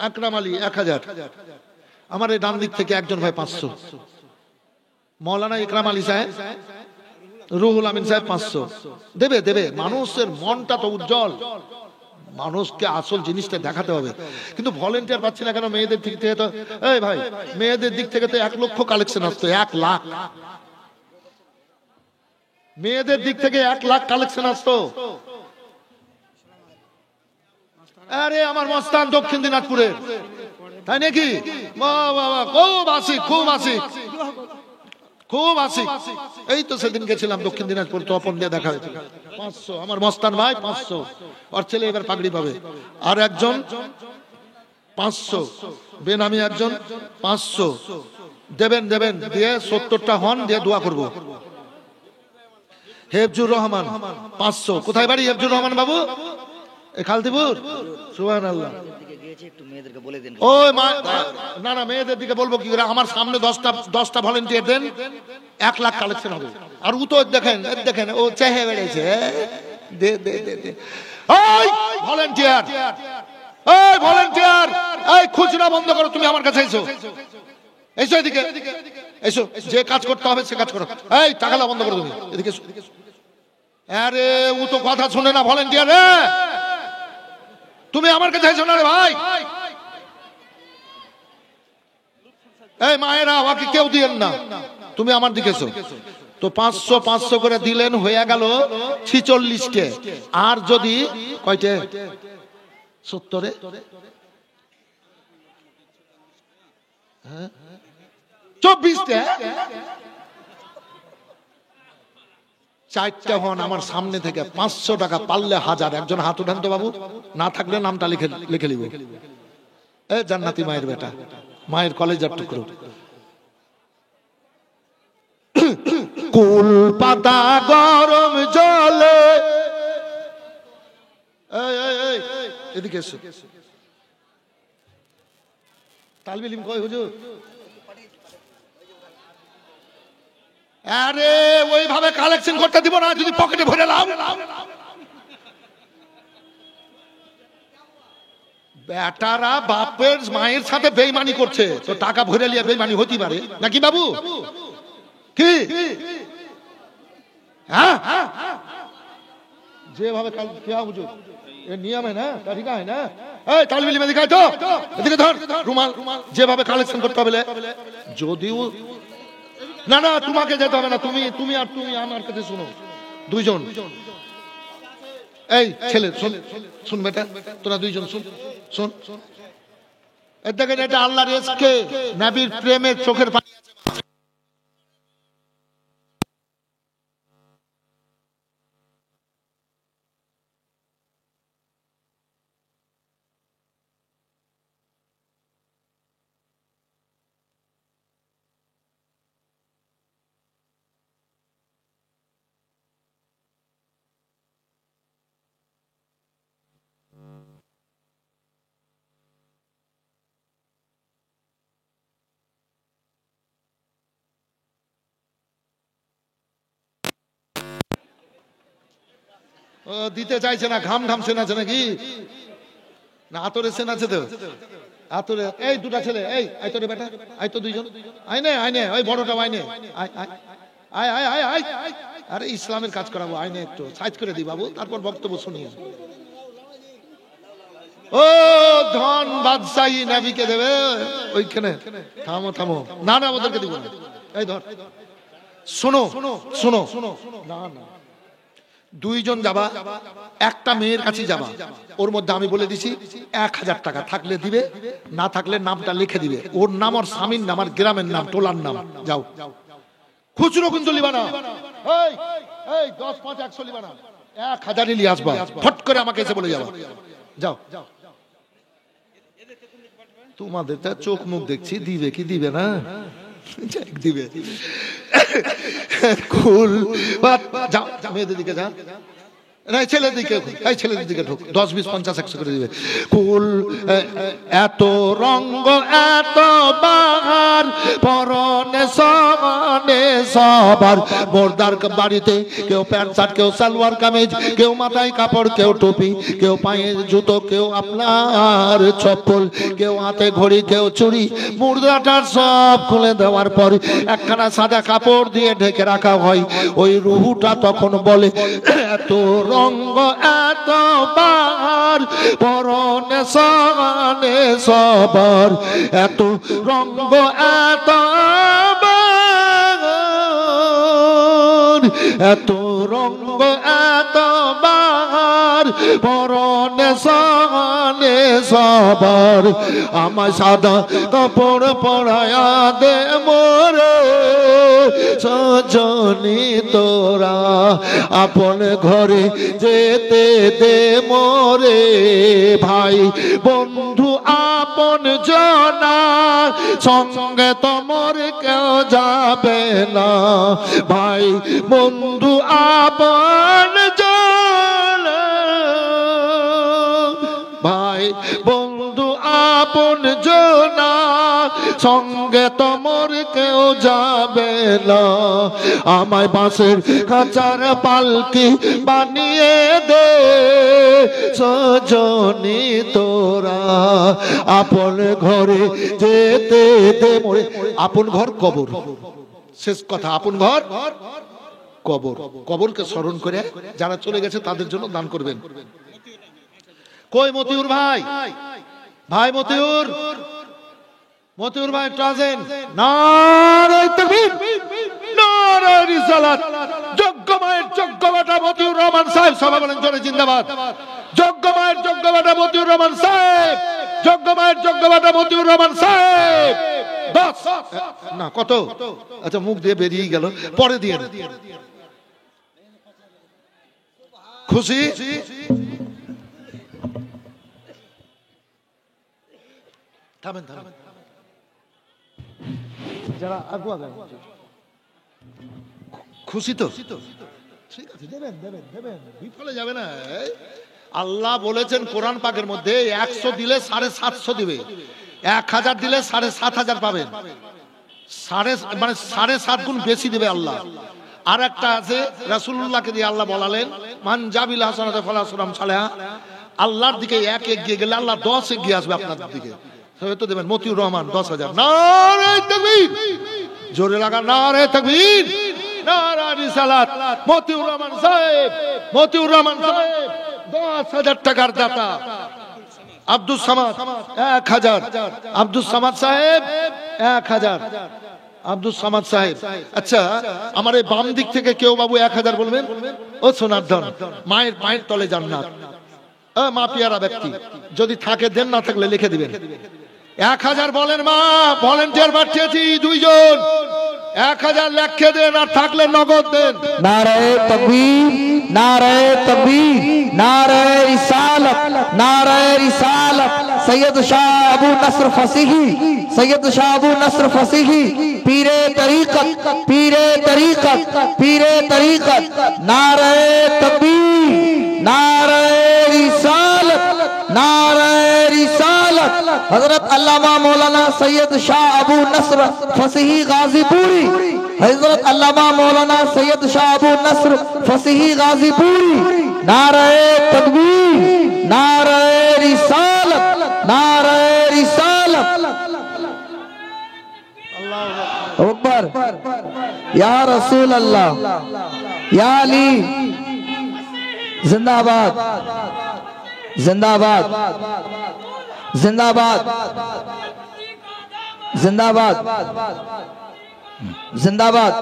আকরাম আলী 1000। আমার এই ডান দিক থেকে একজন ভাই 500। মৌলানা ইকরাম আলী সাহেব, রুহুল আমিন সাহেব 500 দেবে। দেবে, মানুষের মনটা তো উজ্জ্বল, মানুষকে আসল জিনিসটা দেখাতে হবে। কিন্তু ভলেন্টিয়ার পাচ্ছি না কেন? মেয়েদের দিক থেকে তো, এই ভাই, মেয়েদের দিক থেকে তো 1 লক্ষ কালেকশন আসতো, 1 লাখ। মেয়েদের দিক থেকে 1 লাখ কালেকশন আসতো। আরে আমার মস্তান দক্ষিণ দিনাজপুরের, তাই নাকি? বাহ বাহ বাহ, খুব আসি, খুব আসি, খুব আসি। এই তো সেদিন গেছিলাম দক্ষিণ দিনাজপুর, তপন দিয়ে দেখা হয়েছিল। 500 আমার মস্তান ভাই, 500। ওর ছেলে এবার পাগড়ি পাবে। আর একজন 500, বেনামি একজন 500 দেবেন। দেবেন, দিয়ে 70টা হন, দিয়ে দোয়া করব। হেফজুর রহমান 500। কোথায় বাড়ি হেফজুর রহমান বাবু? খালদিপুর। সুবহানাল্লাহ। ওই না না, মেয়েদের দিকে বলবো কি করে? আমার সামনে 10টা ভলেন্টিয়ার দেন, 1 লাখ কালেকশন হবে। আর ও তো দেখেন, দেখেন ও চেহে বেড়েছে। দে দে দে দে। ওই ভলেন্টিয়ার, ওই ভলেন্টিয়ার, এই খুচরা বন্ধ করো, তুমি আমার কাছে এসো, এসো এদিকে এসো। যে কাজ করতে হবে সে কাজ করো। এই টাকালা বন্ধ করো, তুমি এদিকে এসো। আরে ও তো কথা শুনে না, ভলেন্টিয়ার রে, তুমি আমার কাছে এসো না রে ভাই। এই মায়েরা, ওকে কেউ দিয়েন না, তুমি আমার দিকে এসো। তো 500 করে দিলেন, হয়ে গেল 46টে। আর যদি কয়টে? 70-এ 24টে। 4টে হন আমার সামনে থেকে 500 টাকা, পারলে 1000। একজন হাত উঠান তো বাবু, না থাকলে নামটা লিখে লিব। এ জান্নাতি মায়ের বেটা, মায়ের কলেজার টুকরো। কুল পাতা গরম জলে, এদিকে এসো। তালবিলিম কই হুজুর? আরে ওইভাবে কালেকশন করতে দিব না, যদি পকেটে ভরে লাও। বেটারা বাপের মায়ের সাথে বেইমানি করছে, তো টাকা ভরে লিয়ে বেইমানি হতে পারে নাকি বাবু? কি হ্যাঁ, যেভাবে क्या হুজুর, ये नियम है ना, तरीका है ना। এই তালবিলি মে দিখাই তো, এদিকে ধর রুমাল। যেভাবে কালেকশন করতে হবে, যদিও না না তোমাকে যেতে হবে না, তুমি আর তুমি আমার কাছে শুনো, দুইজন। এই ছেলে শুন, শুন বেটা, তোরা দুইজন শুন, শুন। দেখেন, এটা আল্লাহর রিজকে, নবীর প্রেমের চোখের পানি। ও দিতে চাইছে না, ঘাম ঘাম সেনাছে নাকি? না আতরে সেনাছে তো, আতরে। এই দুটা ছেলে, এই আই তোরে বেটা, আই তো দুইজন, আইনে আইনে, ওই বড়টা আইনে, আয় আয় আয় আয় আয় আয়। আরে ইসলামের কাজ করাবো, আইনে একটু সাইজ করে দিই বাবু, তারপর বক্তব্য শুনিয়ে। ও ধন বাদশাহী নবীকে দেবে ওইখানে। থামো থামো, না না ওদেরকে দিব না। এই ধর, শোনো শোনো, না না, দুইজন যাবা, একটা মেয়ের কাছে যাবা। ওর মধ্যে আমি বলে দিছি 1000 টাকা থাকলে দিবে, না থাকলে নামটা লিখে দিবে, ওর নাম, ওর স্বামীর নাম, আর গ্রামের নাম, টোলার নাম। যাও, খুচরো কিন্তু লিবা না। এই এই 10, 5, 100 লিবা না, 1000ই নিয়ে আসবা। ফট করে আমাকে এসে বলে যাবা। যাও, তোমাদেরটা চোখ মুখ দেখছি, দিবে কি দিবে না, যাক দিবে। কুল যাও মেয়েদের দিকে যা, না ছেলের দিকে, এই ছেলেদের দিকে ঢোক, 10 20 50 100 করে দিবে। কুল এত রঙ্গ এত বাহার পরনে সমানে সবার, মোরদার বাড়িতে কেউ প্যান্ট শার্ট, কেউ সালোয়ার কামিজ, কেউ মাথায় কাপড়, কেউ টুপি, কেউ পায়ে জুতো, কেউ আপনার চপ্পল, কেউ হাতে ঘড়ি, কেউ চুড়ি, মুর্দাটার সব খুলে দেওয়ার পর একখানা সাদা কাপড় দিয়ে ঢেকে রাখা হয়। ওই রুহুটা তখন বলে এত রঙ্গ এত বাহার পরনে সমানে সবার, এত রঙ্গ এত বাহার, এত রঙ্গ এত বাহার পরনে সমানে সবার, আমার সাদা কাপড় পরায়া দে মোরে সজনী তোরা, আপন ঘরে যেতে দে মোরে ভাই বন্ধু আপন জনা, সঙ্গে তোমার কেউ যাবে না, ভাই বন্ধু আপন জনা, ভাই বন্ধু আপন জনা, সঙ্গে তোমার কেউ যাবে না, আমায় বাঁশের খাঁচার পালকি বানিয়ে দে সজনী তোরা, আপন ঘরে যেতে দে মোরে। আপন ঘর কবর, শেষ কথা, আপন ঘর কবর। কবরকে স্মরণ করে যারা চলে গেছে তাদের জন্য দান করবেন। কই মতিউর ভাই, ভাই মতিউর, মতিউর ভাই ট্রাজেন, নারে তাকবীর, নারে রিসালাত, যোগ্য মায়ের যোগ্য বেটা মতিউর রহমান সাহেব, সবাই বলেন জোরে জিন্দাবাদ। যোগ্য মায়ের যোগ্য বেটা মতিউর রহমান সাহেব, যোগ্য মায়ের যোগ্য বেটা মতিউর রহমান সাহেব। 10 না কত, আচ্ছা মুখ দিয়ে বেরিয়ে গেল, পরে দিয়ে খুশি। থামেন থামেন, যারা আগুয়া গেল খুশি তো, ঠিক আছে দেবেন দেবেন দেবেন, বিফলে যাবে না। আল্লাহ বলেছেন কোরআন পাকের মধ্যে 100 দিলে 750 দিবে, 1000 দিলে 7500 পাবেন, মানে 7.5 গুণ বেশি দিবে আল্লাহ। আর একটা আছে রাসূলুল্লাহকে দিয়ে আল্লাহ বলালেন মান জাবিল হাসানাতে ফালাসুরাম সালেহা, আল্লাহর দিকে 1 এগিয়ে গেলে আল্লাহ 10 এগিয়ে আসবে আপনার দিকে। তো দেবেন মতিউর রহমান 10,000। নারে তাকবীর, জোরে লাগা নারে তাকবীর, নারে রিসালাত। মতিউর রহমান সাহেব, মতিউর রহমান সাহেব 10,000 টাকার দাতা। আব্দুল সামাদ 1000, আব্দুল সামাদ সাহেব 1000, আব্দুল সামাদ সাহেব। আচ্ছা আমার এই বাম দিক থেকে কেউ বাবু 1000 বলবেন। ও সোনার ধন, মায়ের পায়ের তলে জান্নাত, মা পিয়ারা ব্যক্তি, যদি থাকে দেন, না থাকলে লিখে দিবেন। 1000 বলেন মা, ভলেন্টিয়ার পাঠিয়েছি 2 জন, 1000 লিখে দেন, আর থাকলে নগদ দেন।
नारे तकबीर, नारे तकबीर, नारे रिसालत, नारे रिसालत। सैयद शाह अबू नस्र फसीही, सैयद शाह अबू नस्र फसीही, पीरे तरीकत, पीरे तरीकत, पीरे तरीकत। नारे तकबीर, नारे रिसालत, नारे रिसालत। हजरत अल्लामा मौलाना सैयद शाह अबू नस्र फसीही गाजीपुरी, हजरत अल्लामा मौलाना सैयद शाह अबू नस्र फसीही गाजीपुरी। नारे तकबीर, नारे रिसालत, नारे रिसालत। अकबर, या रसूल अल्लाह, या अली, जिंदाबाद, जिंदाबाद, जिंदाबाद, जिंदाबाद, जिंदाबाद।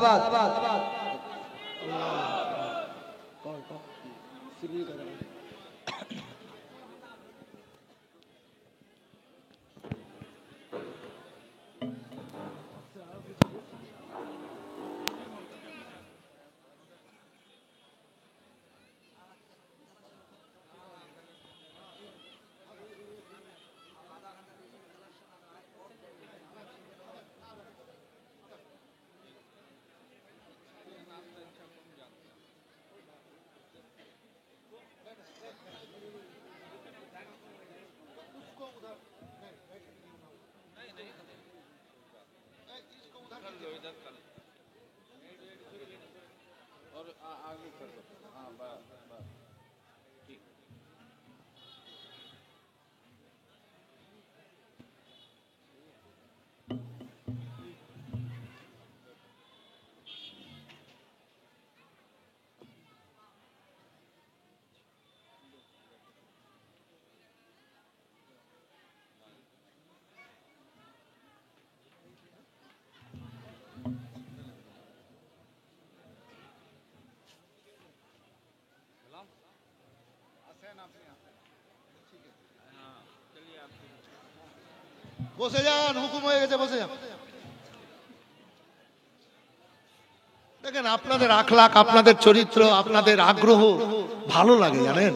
বসে যান, হুকুম হয়ে গেছে, বসে যান। দেখেন আপনাদের আখলাক, আপনাদের চরিত্র, আপনাদের আগ্রহ ভালো লাগে জানেন।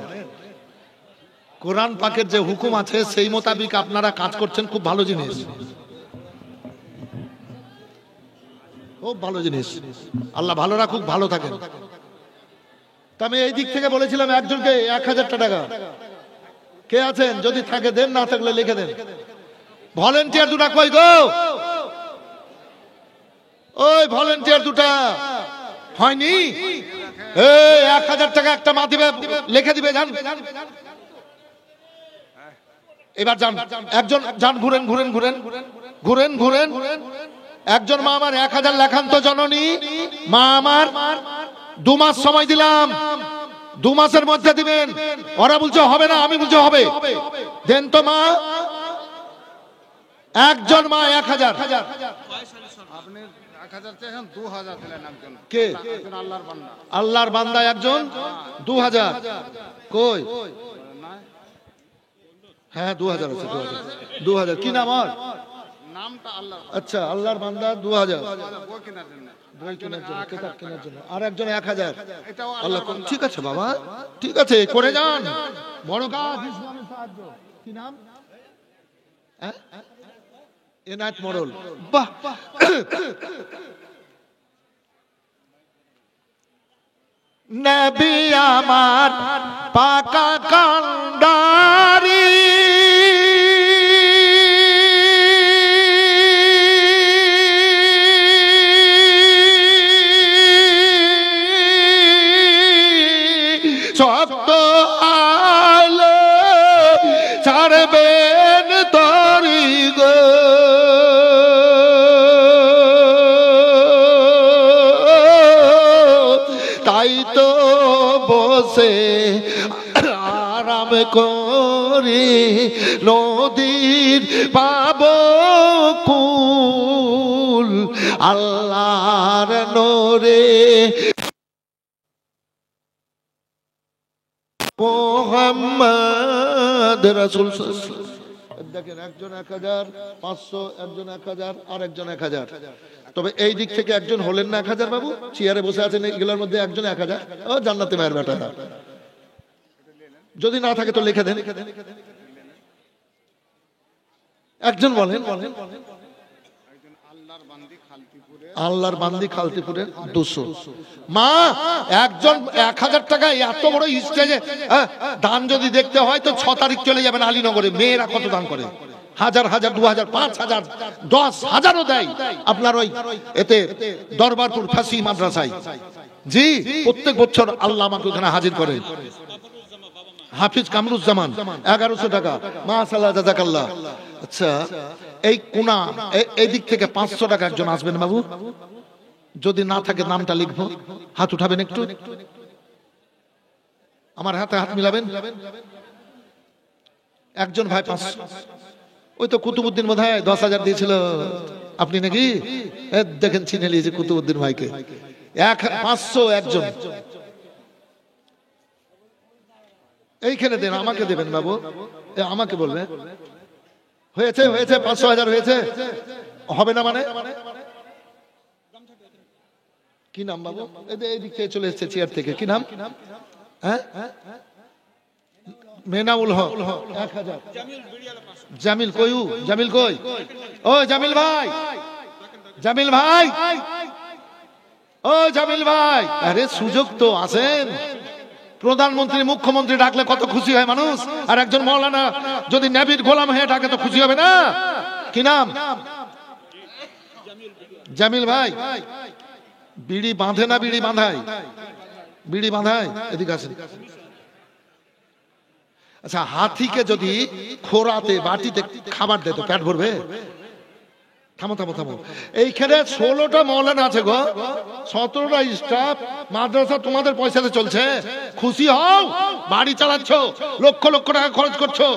কোরআন পাকের যে হুকুম আছে সেই মোতাবিক আপনারা কাজ করছেন, খুব ভালো জিনিস, খুব ভালো জিনিস। আল্লাহ ভালো রাখুক, ভালো থাকেন। তা আমি এই দিক থেকে বলেছিলাম একজনকে 1000 টাকা। কে আছেন? যদি থাকে দেন, না থাকলে লিখে দেন। ভলেন্টিয়ার দুটা কই গো? ওই ভলেন্টিয়ার দুটা হয়নি? এই 1000 টাকা একটা মা দিবে, লিখে দিবে, যান এবার যান। একজন যান, ঘুরেন ঘুরেন ঘুরেন ঘুরেন ঘুরেন। একজন মা আমার 1000 লেখান তো জননী। মা আমার 2 মাস সময় দিলাম, 2 মাসের মধ্যে দিবেন। ওরা বলছে হবে না, আমি বলছি হবে। দেন তো মা। একজন মা 1000।
আপনি 1000 চেয়েছেন, 2000 দিলেন একজন।
কে?
একজন আল্লাহর বান্দা।
আল্লাহর বান্দা একজন 2000 কই? হ্যাঁ 2000 আছে, 2000 কি নাম আর?
নামটা আল্লাহর।
আচ্ছা, আল্লাহর বান্দা 2000
বই কেনার জন্য।
বই কেনার জন্য, কিতাব কেনার জন্য। আর একজন 1000।
এটাও
আল্লাহ
আল্লাহর বান্দা।
ঠিক আছে বাবা, ঠিক আছে, করে যান। বড় কাজ, ইসলামের সাহায্য। কি নাম? এনায়েত মোড়ল। বাহ, নবী আমার পাকা কান্ডারি, শক্ত আলো ছাড়বেন তরি গো। তাই তো বসে আরাম করি নদীর পাব কুল, আল্লাহর নূরে মুহাম্মদ রাসূল। দেখেন একজন 1500, একজন 1000, আর একজন 1000। তবে এই দিক থেকে একজন হলেন না 1000 বাবু, চেয়ারে বসে আছেন এগুলোর মধ্যে একজন 1000। ও জান্নাতে মায়ের বেটা। যদি না থাকে তো লিখে দেন। একজন বলেন। আল্লাহর বান্দি খালতিপুরের 200। মা একজন 1000 টাকা এত বড় স্টেজে দান যদি দেখতে হয় তো 6 তারিখ চলে যাবেন আলীনগরে। মেয়েরা কত দান করে, 1000 1000 2000 5000 10,000ও দেয় আপনার ওই এতে দরবারপুর ফাঁসি মাদ্রাসায়। জি, প্রত্যেক বছর আল্লাহ আমাকে ওখানে হাজির করেন। হাফিজ কামরুজ্জামান 1100 টাকা। মাশাআল্লাহ, জাযাকাল্লাহ। আচ্ছা, এই কোনা এই দিক থেকে 500 টাকা একজন আসবেন বাবু। যদি না থাকে নামটা লিখবো। হাত উঠাবেন একটু, আমার হাতে হাত মিলাবেন। একজন ভাই 500। ওই তো কুতুবউদ্দিন বোধহয় 10,000 দিয়েছিল, আপনি নাকি? দেখেন চিনে নিয়েছে কুতুবউদ্দিন ভাইকে। 500 একজন। এইখানে দেন, আমাকে দেবেন বাবু, আমাকে বলবে। হয়েছে হয়েছে 500,000 হয়েছে। হবে না মানে? কি নাম বাবু? এই দিক থেকে চলে এসেছে চেয়ার থেকে। কি নাম? হ্যাঁ, মেনাউল হক 1000। জামিল কই? জামিল কই? ও জামিল ভাই, জামিল ভাই, ও জামিল ভাই। আরে সুযোগ তো আছেন। প্রধানমন্ত্রী মুখ্যমন্ত্রী ডাকলে কত খুশি হয় মানুষ, আর একজন মাওলানা যদি নবীর গোলাম হয়ে ডাকে তো খুশি হবে না? কি নাম? জামিল ভাই। বিড়ি বাঁধে না বিড়ি বাঁধায়? বিড়ি বাঁধায়, এদিকে আসেন। আচ্ছা, হাতিকে যদি খোরাতে বাটিতে খাবার দেয় তো পেট ভরবে? থামো থামো থামো, এইখানে 16টা মৌলানা আছে গো, 17টা স্টাফ, মাদ্রাসা তোমাদের পয়সাতে চলছে। খুশি হও, বাড়ি চালাচ্ছ, লক্ষ লক্ষ টাকা খরচ করছো।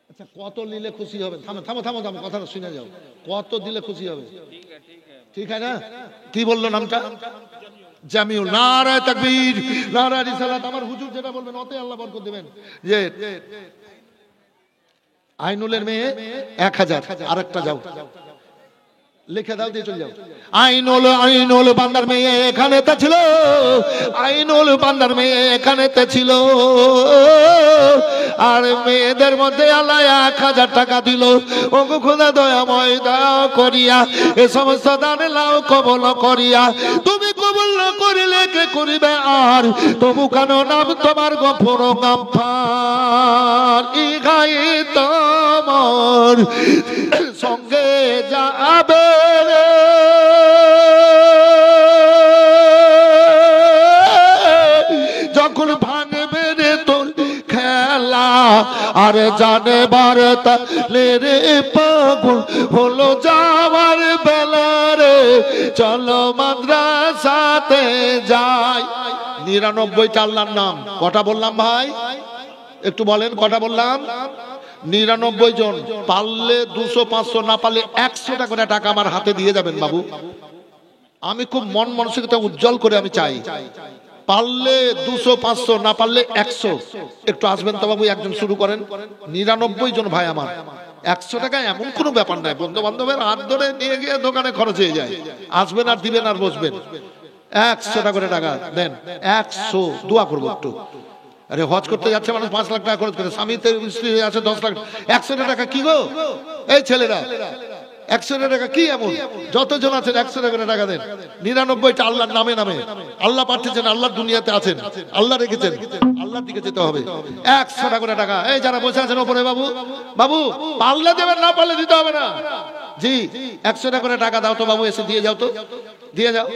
আচ্ছা, কত নিলে খুশি হবে? থামো থামো থামো থামো, কথাটা শুনে যাও। কত দিলে খুশি হবে? ঠিক আছে না? কি বললো নামটা? জামিউল। নারায়ে তাকবীর, নারায়ে রিসালাত। আমার হুজুর যেটা বলবেন ওতে আল্লাহ বরকত দেবেন। যে আইনুলের মেয়ে 1000, আরেকটা যাও লিখে দাও, দিয়ে চলে যাও। আইনুল, আইনুল বান্দার মেয়ে এখানেতে ছিল, আইনুল বান্দার মেয়ে এখানেতে ছিল। আর মেয়েদের মধ্যে আল্লাহ 1000 টাকা দিল। ওগো খোদা দয়াময় দয়া করিয়া এ সমস্ত দান লাও কবুল করিয়া, তুমি কবুল না করিলে কে করিবে আর? তবু কেন নাম তোমার গফুর গাফফার। ইগাই তোমার সঙ্গে যাবে রে, যখন ভাঙবে রে তোর খেলা। আর জানেবার তালে রে পাগল হলো যাওয়ার বেলা রে, চলো মাদ্রাসাতে যাই। 99টা আল্লাহর নাম। কটা বললাম ভাই? একটু বলেন কটা বললাম? 99 জন। পারলে 200 500, না পারলে 100টা করে টাকা আমার হাতে দিয়ে যাবেন বাবু। আমি খুব মন মানসিকতা উজ্জ্বল করে আমি চাই। পারলে 200 500, না পারলে 100। একটু আসবেন তো বাবু, একজন শুরু করেন। 99 জন ভাই আমার। 100 টাকা এমন কোনো ব্যাপার নাই, বন্ধু বান্ধবের হাত ধরে নিয়ে গিয়ে দোকানে খরচ হয়ে যায়। আসবেন আর দিবেন আর বসবেন। 100টা করে টাকা দেন, 100। দোয়া করবো একটু। আরে হজ করতে যাচ্ছে মানুষ 5 লাখ টাকা খরচ করে, স্বামীতে স্ত্রী আছে 10 লাখ। 100টা টাকা কি গো এই ছেলেরা? 100টা টাকা কি এমন? যতজন আছেন 100টা করে টাকা দেন। 99টা আল্লাহর নামে নামে। আল্লাহ পাঠিয়েছেন, আল্লাহর দুনিয়াতে আছেন, আল্লাহ রেখেছেন, আল্লাহর দিকে যেতে হবে। 100টা করে টাকা। এই যারা বসে আছেন ওপরে বাবু, বাবু পারলে দেবেন, না পারলে দিতে হবে না। জি 100টা করে টাকা দাও তো বাবু, এসে দিয়ে যাও তো, দিয়ে যাও।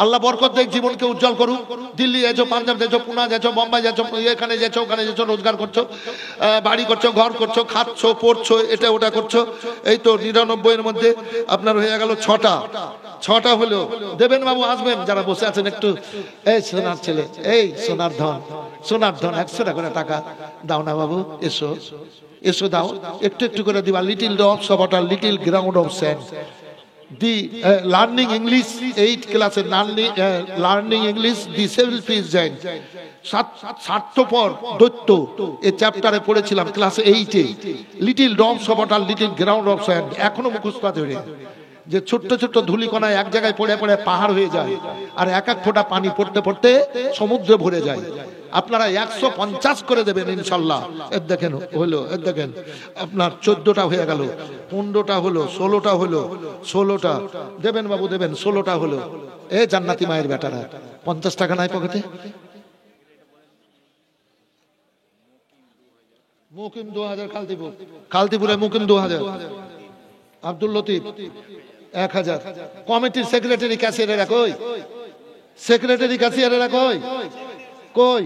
আল্লাহ বরকত দেখ, জীবনকে উজ্জ্বল করুক। দিল্লি যাচ্ছ, পাঞ্জাব যাচ্ছ, পুনা যাচ্ছ, বোম্বাই যাচ্ছ, এখানে যাচ্ছ, ওখানে যাচ্ছ, রোজগার করছো, বাড়ি করছো, ঘর করছো, খাচ্ছ, পড়ছো, এটা ওটা করছো। এই তো 99 এর মধ্যে আপনার হয়ে গেল 6টা হলো। দেবেন বাবু, আসবেন যারা বসে আছেন একটু। এই সোনার ছেলে, এই সোনার ধন, সোনার ধন, 100টা করে টাকা দাও না বাবু, এসো এসো দাও, একটু একটু করে দিবা। Little drops of water, little ground of sand. The learning English 8 class, learning English the civil fees join. স্বার্থপর দৈত্য এই চ্যাপ্টারে পড়েছিলাম ক্লাস 8-এ। Little drops of water, little ground of sand. এখনো মুখস্থ ধরে যে ছোট্ট ছোট্ট ধুলিকণায় এক জায়গায় পড়ে পড়ে পাহাড় হয়ে যায়, আর এক এক ফোঁটা পানি পড়তে পড়তে সমুদ্রে ভরে যায়। আপনারা 150 করে দেবেন ইনশাল্লাহ। এর দেখেন হলো, এর দেখেন আপনার 14টা হয়ে গেল, 15টা হলো, 16টা হলো, 16টা দেবেন বাবু, দেবেন। 16টা হলো। এ জান্নাতি মায়ের বেটারা, 50 টাকা নাই পকেটে? মুকিম 2000, কালতিপুরে মুকিম 2000, আব্দুল লতিফ 1000। কমিটির সেক্রেটারি ক্যাশিয়ারেরা কই? সেক্রেটারি ক্যাশিয়ারেরা কই? কই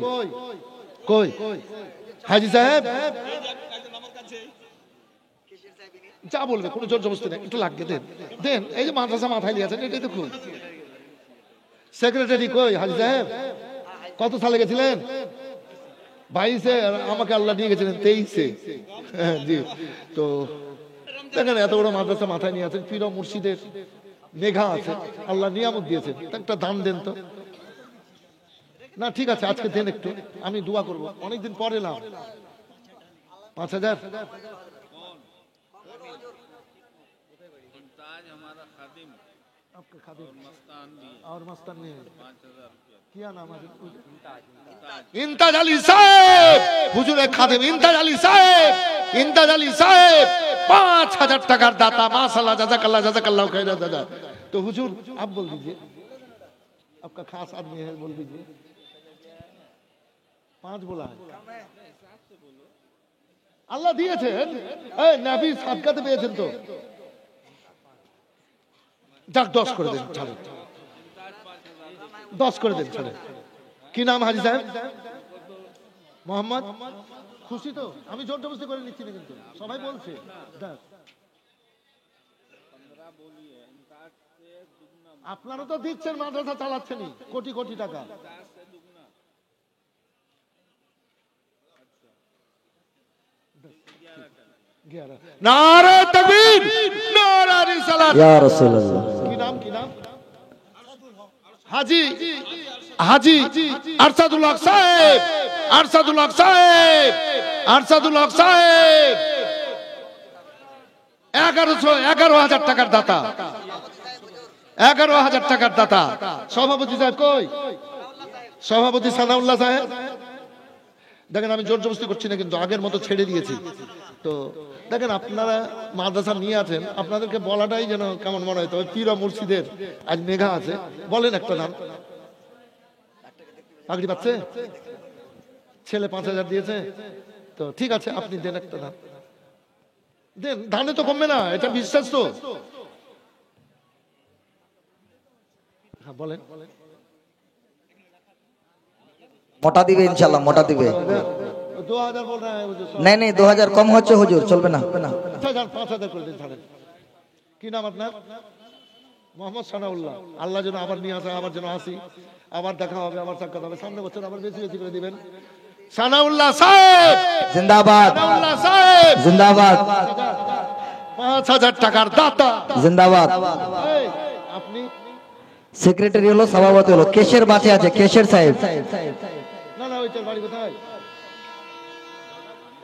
কই? হাজি সাহেব যা বলবে, কোনো জোর জবরদস্তি নেই, একটু লাগিয়ে দেন, দেন। এই যে মাদ্রাসা মাথায় নিয়ে আছেন, এটাই তো খুব। সেক্রেটারি কই হাজি সাহেব? কত সালে গেছিলেন? 22-এ। আমাকে আল্লাহ নিয়ে গেছিলেন 23-এ। জি। তো দেখেন এত বড় মাদ্রাসা মাথায় নিয়ে আছেন, পীর মুর্শিদের মেঘা আছে, আল্লাহ নিয়ামত দিয়েছেন, একটা দান দেন তো। না ঠিক আছে, আজকে দেন একটু, আমি দোয়া করব। অনেকদিন পরে এলাম। 5000। आपका खादिम और मस्तान ने 5000 क्या नाम है? ইমতাজ আলী সাহেব, হুজুরের খাদেম ইমতাজ আলী সাহেব, ইমতাজ আলী সাহেব 5000 টাকার দাতা। माशाल्लाह, जज़ाकल्लाह, जज़ाकल्लाह खैर दादा। तो हुजूर आप बोल दीजिए, आपका खास आदमी है, बोल दीजिए। 5 बोला है, আল্লাহ দিয়েছেন। এই নবী সাদকাতে পেয়েছেন তো, যাক 10 করে দেন। চলো 10 করে দেন ছেড়ে। কি নাম হাজি সাহেব? মোহাম্মদ। খুশি তো? আমি জোর জবরদস্তি করে নিচ্ছি না কিন্তু, সবাই বলছে। আপনারা তো দিচ্ছেন, মাদ্রাসা চালাচ্ছেনই কোটি কোটি টাকা। নারে তাকবীর, নারে রিসালাত।
ইয়া রাসূলুল্লাহ।
কি নাম, কি নাম? হাজি হাজি আরশাদুল হক সাহেব, আরশাদুল হক সাহেব, আরশাদুল হক সাহেব। 11,000 টাকার দাতা, 11,000 টাকার দাতা। সভাপতি সাহেব কই? সভাপতি সানাউল্লাহ সাহেব। দেখেন আমি জোর জবরদস্তি করছি না কিন্তু, আগের মতো ছেড়ে দিয়েছি। তো দেখেন আপনারা মাদ্রাসা নিয়ে আছেন, আপনাদেরকে বলাটাই যেন কেমন মনে হয়। তবে পীর ও মুর্শিদের আজ মেঘা আছে, বলেন একটা নাম। পাগড়ি পাচ্ছে ছেলে, 5,000 দিয়েছে তো ঠিক আছে, আপনি দেন একটা দান, দেন। ধানে তো কমবে না, এটা বিশ্বাস তো। হ্যাঁ বলেন।
মোটা দিবে ইনশাআল্লাহ, মোটা দিবে।
2000 বল रहा है वो जो।
नहीं नहीं 2000 কম হচ্ছে হুজুর, চলবে না।
5,000 করে দিন ছাড়েন। কি নাম আপনার? মোহাম্মদ সানাউল্লাহ। আল্লাহ যেন আবার নিয়ে আসে, আবার যেন আসি, আবার দেখা হবে, আবার সাক্ষাৎ হবে, সামনে বছর আবার বেশি বেশি করে দিবেন। সানাউল্লাহ সাহেব
জিন্দাবাদ,
সানাউল্লাহ সাহেব
জিন্দাবাদ,
5,000 টাকার দাতা
জিন্দাবাদ।
এই, আপনি
সেক্রেটারি হলো, সভাপতি হলো, কেশের বাঁচে আছে, কেশের সাহেব।
না না, ওইটার বাড়ি কোথায়?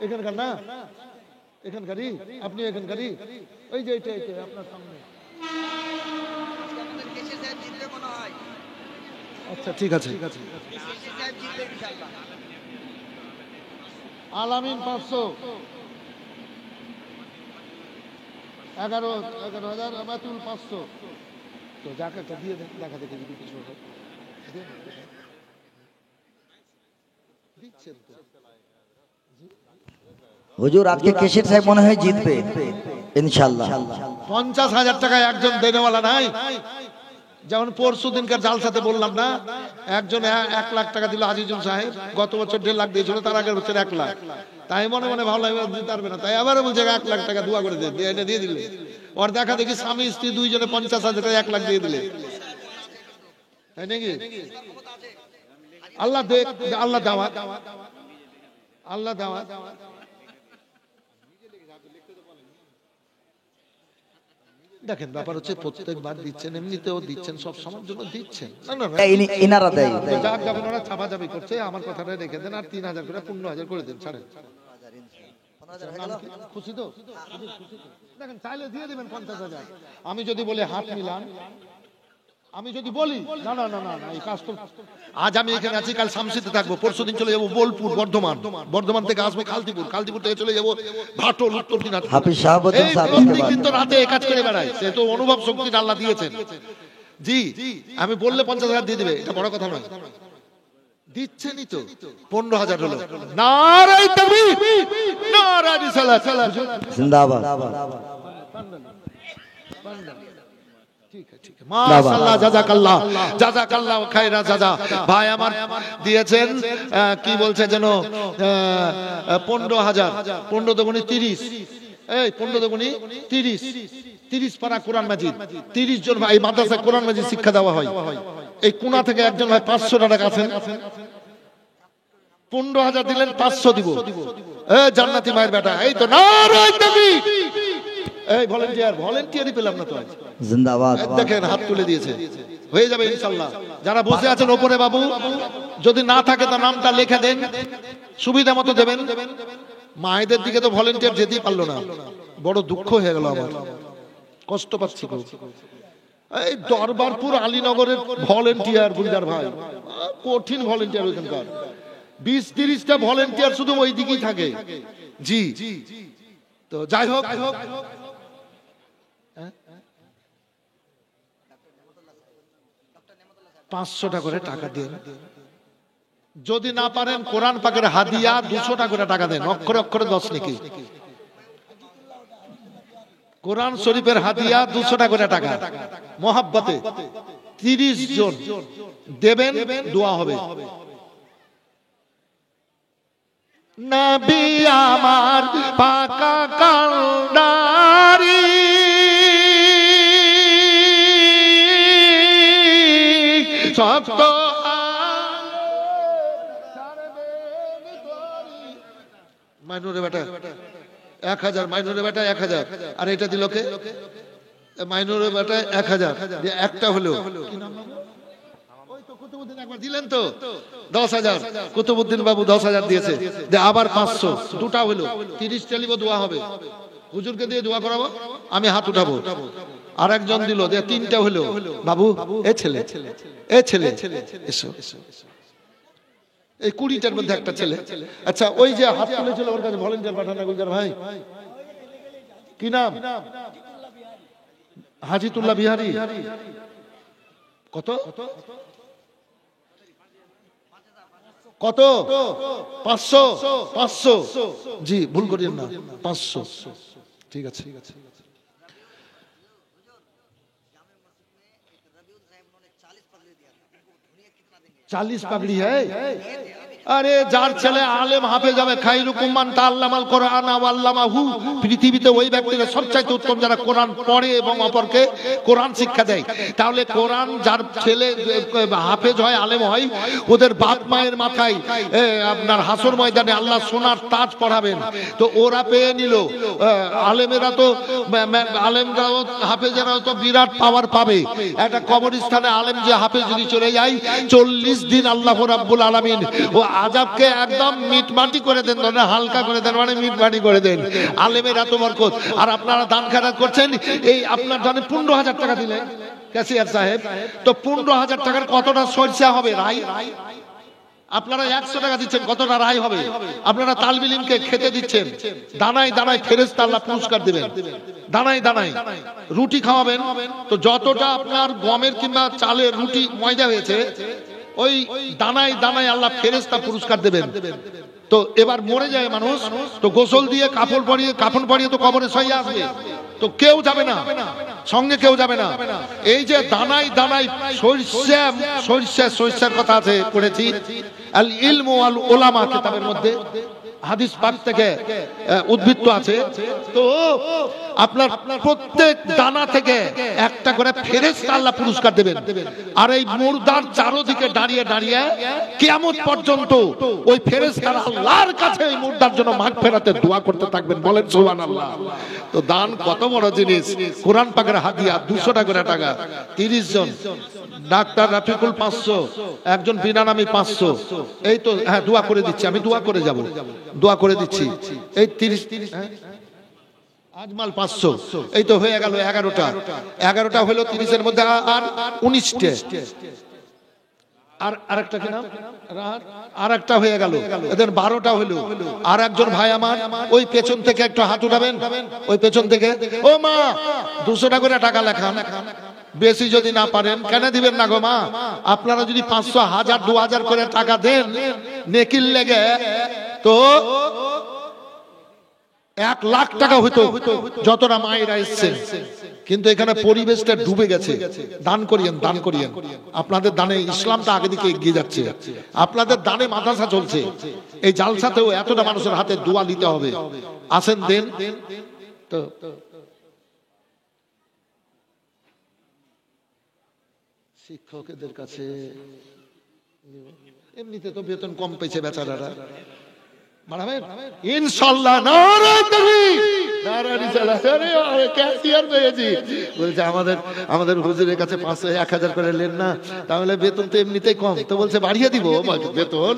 এখানকার না, এখানকারই আপনি, এখানকারই। ওই যে এটা আপনার সামনে। আচ্ছা ঠিক আছে। আলামিন 500, 11,000, আমাতুল 500। তো যাকে একটা দিয়ে দেন, দেখা দেখে যদি কিছু হয়। দিচ্ছেন তো।
হুজুর আজকে কেশের সাহেব মনে হয় জিতবে ইনশাআল্লাহ।
50,000 টাকায় একজন দেনেওয়ালা নাই। যেমন পরশু দিনকার জালসাতে বললাম না, একজন 1 লাখ টাকা দিল আজিজুল সাহেব, গত বছর 1.5 লাখ দিয়েছিল, তার আগের বছর 1 লাখ। তাই মনে মনে ভাবলাম এবার দিতে পারবে না, তাই আবার বলছে 1 লাখ টাকা দোয়া করে দিয়ে এটা দিয়ে দিলে। ওর দেখা দেখি স্বামী স্ত্রী দুইজনে 50,000 টাকা 1 লাখ দিয়ে দিলে, তাই নাকি? আল্লাহ দেখ, আল্লাহ দেওয়া, আল্লাহ দেওয়া। দেখেন ব্যাপার হচ্ছে প্রত্যেকবার দিচ্ছেন, এমনিতেও দিচ্ছেন, সব সময়ের জন্য দিচ্ছেন। না না
ইনারা দেয়।
যাক যাবেন, ওরা চাপাচাপি করছে, আমার কথাটা রেখে দেন, আর 3,000 করে 15,000 করে দেন, ছাড়েন। খুশি তো? দেখেন চাইলে দিয়ে দেবেন 50,000। আমি যদি বলি হাত মিলান, আমি যদি বলি না না না না না, এই কাজ তো আজ আমি এখানে আছি, কাল শামসিতে থাকবো, পরশুদিন চলে যাবো বোলপুর, বর্ধমান, বর্ধমান থেকে আসবো খালতিপুর, খালতিপুর থেকে চলে যাবো ভাটল, উত্তর দিনাজপুর।
হাফিজ শাহাবুদ্দিন
এই
সাহেব
প্রত্যেক দিন তো রাতে এই কাজ করে বেড়ায়, সে তো অনুভব শক্তি আল্লাহ দিয়েছেন। জি আমি বললে 50,000 দিয়ে দিবে, এটা বড় কথা নয়। দিচ্ছেনই তো, 15,000 হলো। নারে তাকবীর, নারে রিসালাত।
জিন্দাবাদ।
ঠিক আছে, ঠিক আছে, মাশাআল্লাহ, জাযাকাল্লাহ, জাযাকাল্লাহ খায়রা জাযা। ভাই আমার দিয়েছেন কি বলছে যেন 15,000, 15 দুগুণে 30, এই 15 দুগুণে 30, 30 পারা কোরআন মাজিদ, 30 জন ভাই মাদ্রাসায় কোরআন মাজিদ শিক্ষা দেওয়া হয়। এই কোনা থেকে একজন ভাই 500 টাকা আছেন, 15,000 দিলেন, 500 দিব। এই জান্নাতি মায়ের বেটা, এই তো নারে তাকবীর। এই ভলেন্টিয়ারই পেলাম না তো আজ।
জিন্দাবাদ।
দেখেন হাত তুলে দিয়েছে, হয়ে যাবে ইনশাআল্লাহ। যারা বসে আছেন ওপরে বাবু, যদি না থাকে তার নামটা লিখে দেন, সুবিধা মতো দেবেন। মায়েদের দিকে তো ভলেন্টিয়ার যেতেই পারলো না, বড় দুঃখ হয়ে গেল আমার, কষ্ট পাচ্ছি খুব। এই দরবারপুর আলীনগরের ভলেন্টিয়ার বুলদার ভাই, কঠিন ভলেন্টিয়ার ওইখানকার, 20-30টা ভলেন্টিয়ার শুধু ওই দিকেই থাকে। জি তো যাই হোক, 500 টাকা করে টাকা দিন। যদি না পারেন কোরআন পাকের হাদিয়া 200 টাকা করে টাকা দেন, অক্ষরে অক্ষরে 10 নাকি। কোরআন শরীফের হাদিয়া 200 টাকা করে টাকা, মহাব্বতে 30 জন দেবেন, দোয়া হবে। নবী আমার পাকা কান্ডারি, শক্ত মাইনুরে বেটা 1000, মাইনুরে বেটা 1000, আর এটা দিল কে? মাইনুরে বেটা 1000, একটা হলো কি নাম? ওই তো কুতুবউদ্দিন একবার দিলেন তো 10000, কুতুবউদ্দিন বাবু 10000 দিয়েছে, আবার 500, দুটা হলো 30 টা লিবো, দোয়া হবে। হুজুরকে দিয়ে দোয়া করাবো, আমি হাত উঠাবো। আর একজন দিল, তিনটা হলো। বাবু এ ছেলে, এ ছেলে এসো, এই 20টার মধ্যে একটা ছেলে। আচ্ছা, ওই যে হাত তুলেছিল ওর কাছে ভলেন্টিয়ার পাঠানো, গুলজার ভাই কি নাম? হাজিতুল্লাহ বিহারি। কত কত? 500, 500, জি ভুল করিয়েন না, 500, ঠিক আছে। 40 পাগড়ি হ্যায়। আরে যার ছেলে আলেম হাফেজ হবে, খাইরুকুম মান তাআল্লামাল কোরআন ওয়া আল্লামাহু, পৃথিবীতে ওই ব্যক্তিরা সবচাইতে উত্তম যারা কোরআন পড়ে এবং অপরকে কোরআন শিক্ষা দেয়। তাহলে কোরআন যার ছেলে হাফেজ হয়, আলেম হয়, ওদের বাপ মায়ের মাথায় আপনার হাসর ময়দানে আল্লাহ সোনার তাজ পড়াবেন। তো ওরা পেয়ে নিল, আলেমেরা তো, আলেমরাও হাফেজেরাও তো বিরাট পাওয়ার পাবে। একটা কবরস্থানে আলেম যে হাফেজ যদি চলে যায়, 40 দিন আল্লাহ রাব্বুল আলামিন ও আযাবকে একদম মিটমাটি করে দেন, মানে হালকা করে দেন, মানে মিটমাটি করে দেন। আলেমের এত বরকত। আর আপনারা দান খেরাত করছেন, এই আপনার দানে 15,000 টাকা দিলেন ক্যাশিয়ার সাহেব, তো 15,000 টাকার কতটা সরষা হবে রাই? আপনারা 100 টাকা দিচ্ছেন, কতটা রায় হবে? আপনারা তালবে ইলমকে খেতে দিচ্ছেন, দানায় দানায় ফেরেশতা আল্লাহ পুরস্কার দিবেন, দানায় দানায় রুটি খাওয়াবেন। তো যতটা আপনার গমের কিংবা চালের রুটি ময়দা হয়েছে, ওই দানায় দানায় আল্লাহ ফেরেশতা পুরস্কার দেবেন। তো এবার মরে যায় মানুষ, তো গোসল দিয়ে কাফন পরিয়ে তো কবরে শুইয়ে আসবে, তো কেউ যাবে না, সঙ্গে কেউ যাবে না। এই যে দানায় দানায় সরিষার কথা আছে, পড়েছি আল ইলমু ওয়াল উলামা কিতাবের মধ্যে, হাদিস পাক থেকে উদ্বৃত্ত আছে। তো আপনার প্রত্যেক দানা থেকে একটা করে ফেরেশতা আল্লাহ পুরস্কার দেবেন। আর এই মুর্দার চারদিকে দাঁড়িয়ে দাঁড়িয়ে কিয়ামত পর্যন্ত ওই ফেরেশতারা আল্লাহর কাছে এই মুর্দার জন্য মাগফিরাতের দোয়া করতে থাকবেন। বলেন সুবহানাল্লাহ। তো দান কত বড় জিনিস। কোরআন পাকের হাদিয়া 200 টাকা, 30 জন। ডাক্তার রাফিকুল 500, একজন বিনা নামী 500। এই তো, হ্যাঁ দোয়া করে দিচ্ছি, আমি দোয়া করে যাব, দোয়া করে দিচ্ছি। এই 30 আজমাল 500, এই তো হয়ে গেল 11টা হলো 30 এর মধ্যে, আর 19টে। আর আরেকটা কি নাম? আরেকটা হয়ে গেল, এদের 12টা হলো। আর একজন ভাই আমার ওই পেছন থেকে একটু হাত উঠাবেন, ওই পেছন থেকে। ও মা, 200 করে টাকা লেখান, বেশি যদি না পারেন। কেন দিবেন না গো মা? আপনারা যদি 500, 1000, 2000 করে টাকা দেন নেকির লেগে, তো 1 লাখ টাকা হইতো যতটা মায়েরা এসছেন। কিন্তু এখানে পরিবেশটা ডুবে গেছে। দান করিয়েন, দান করিয়েন। আপনাদের দানে ইসলামটা আগে দিকে এগিয়ে যাচ্ছে, আপনাদের দানে মাদ্রাসা চলছে। এই জালসাতেও এতটা মানুষের হাতে দোয়া নিতে হবে। আসেন দেন। তো শিক্ষকদের কাছে এমনিতে তো বেতন কম পেয়েছে বেচারারা, বাড়াবেন ইনশাআল্লাহ। নারায়ে তাকবীর, নারায়ে রিসালাত। আরে ক্যাশিয়ার পেয়েছি, বলছে আমাদের হুজুরের কাছে 500, 1000 করে নেন না, তাহলে বেতন তো এমনিতেই কম। তো বলছে বাড়িয়ে দিব বেতন।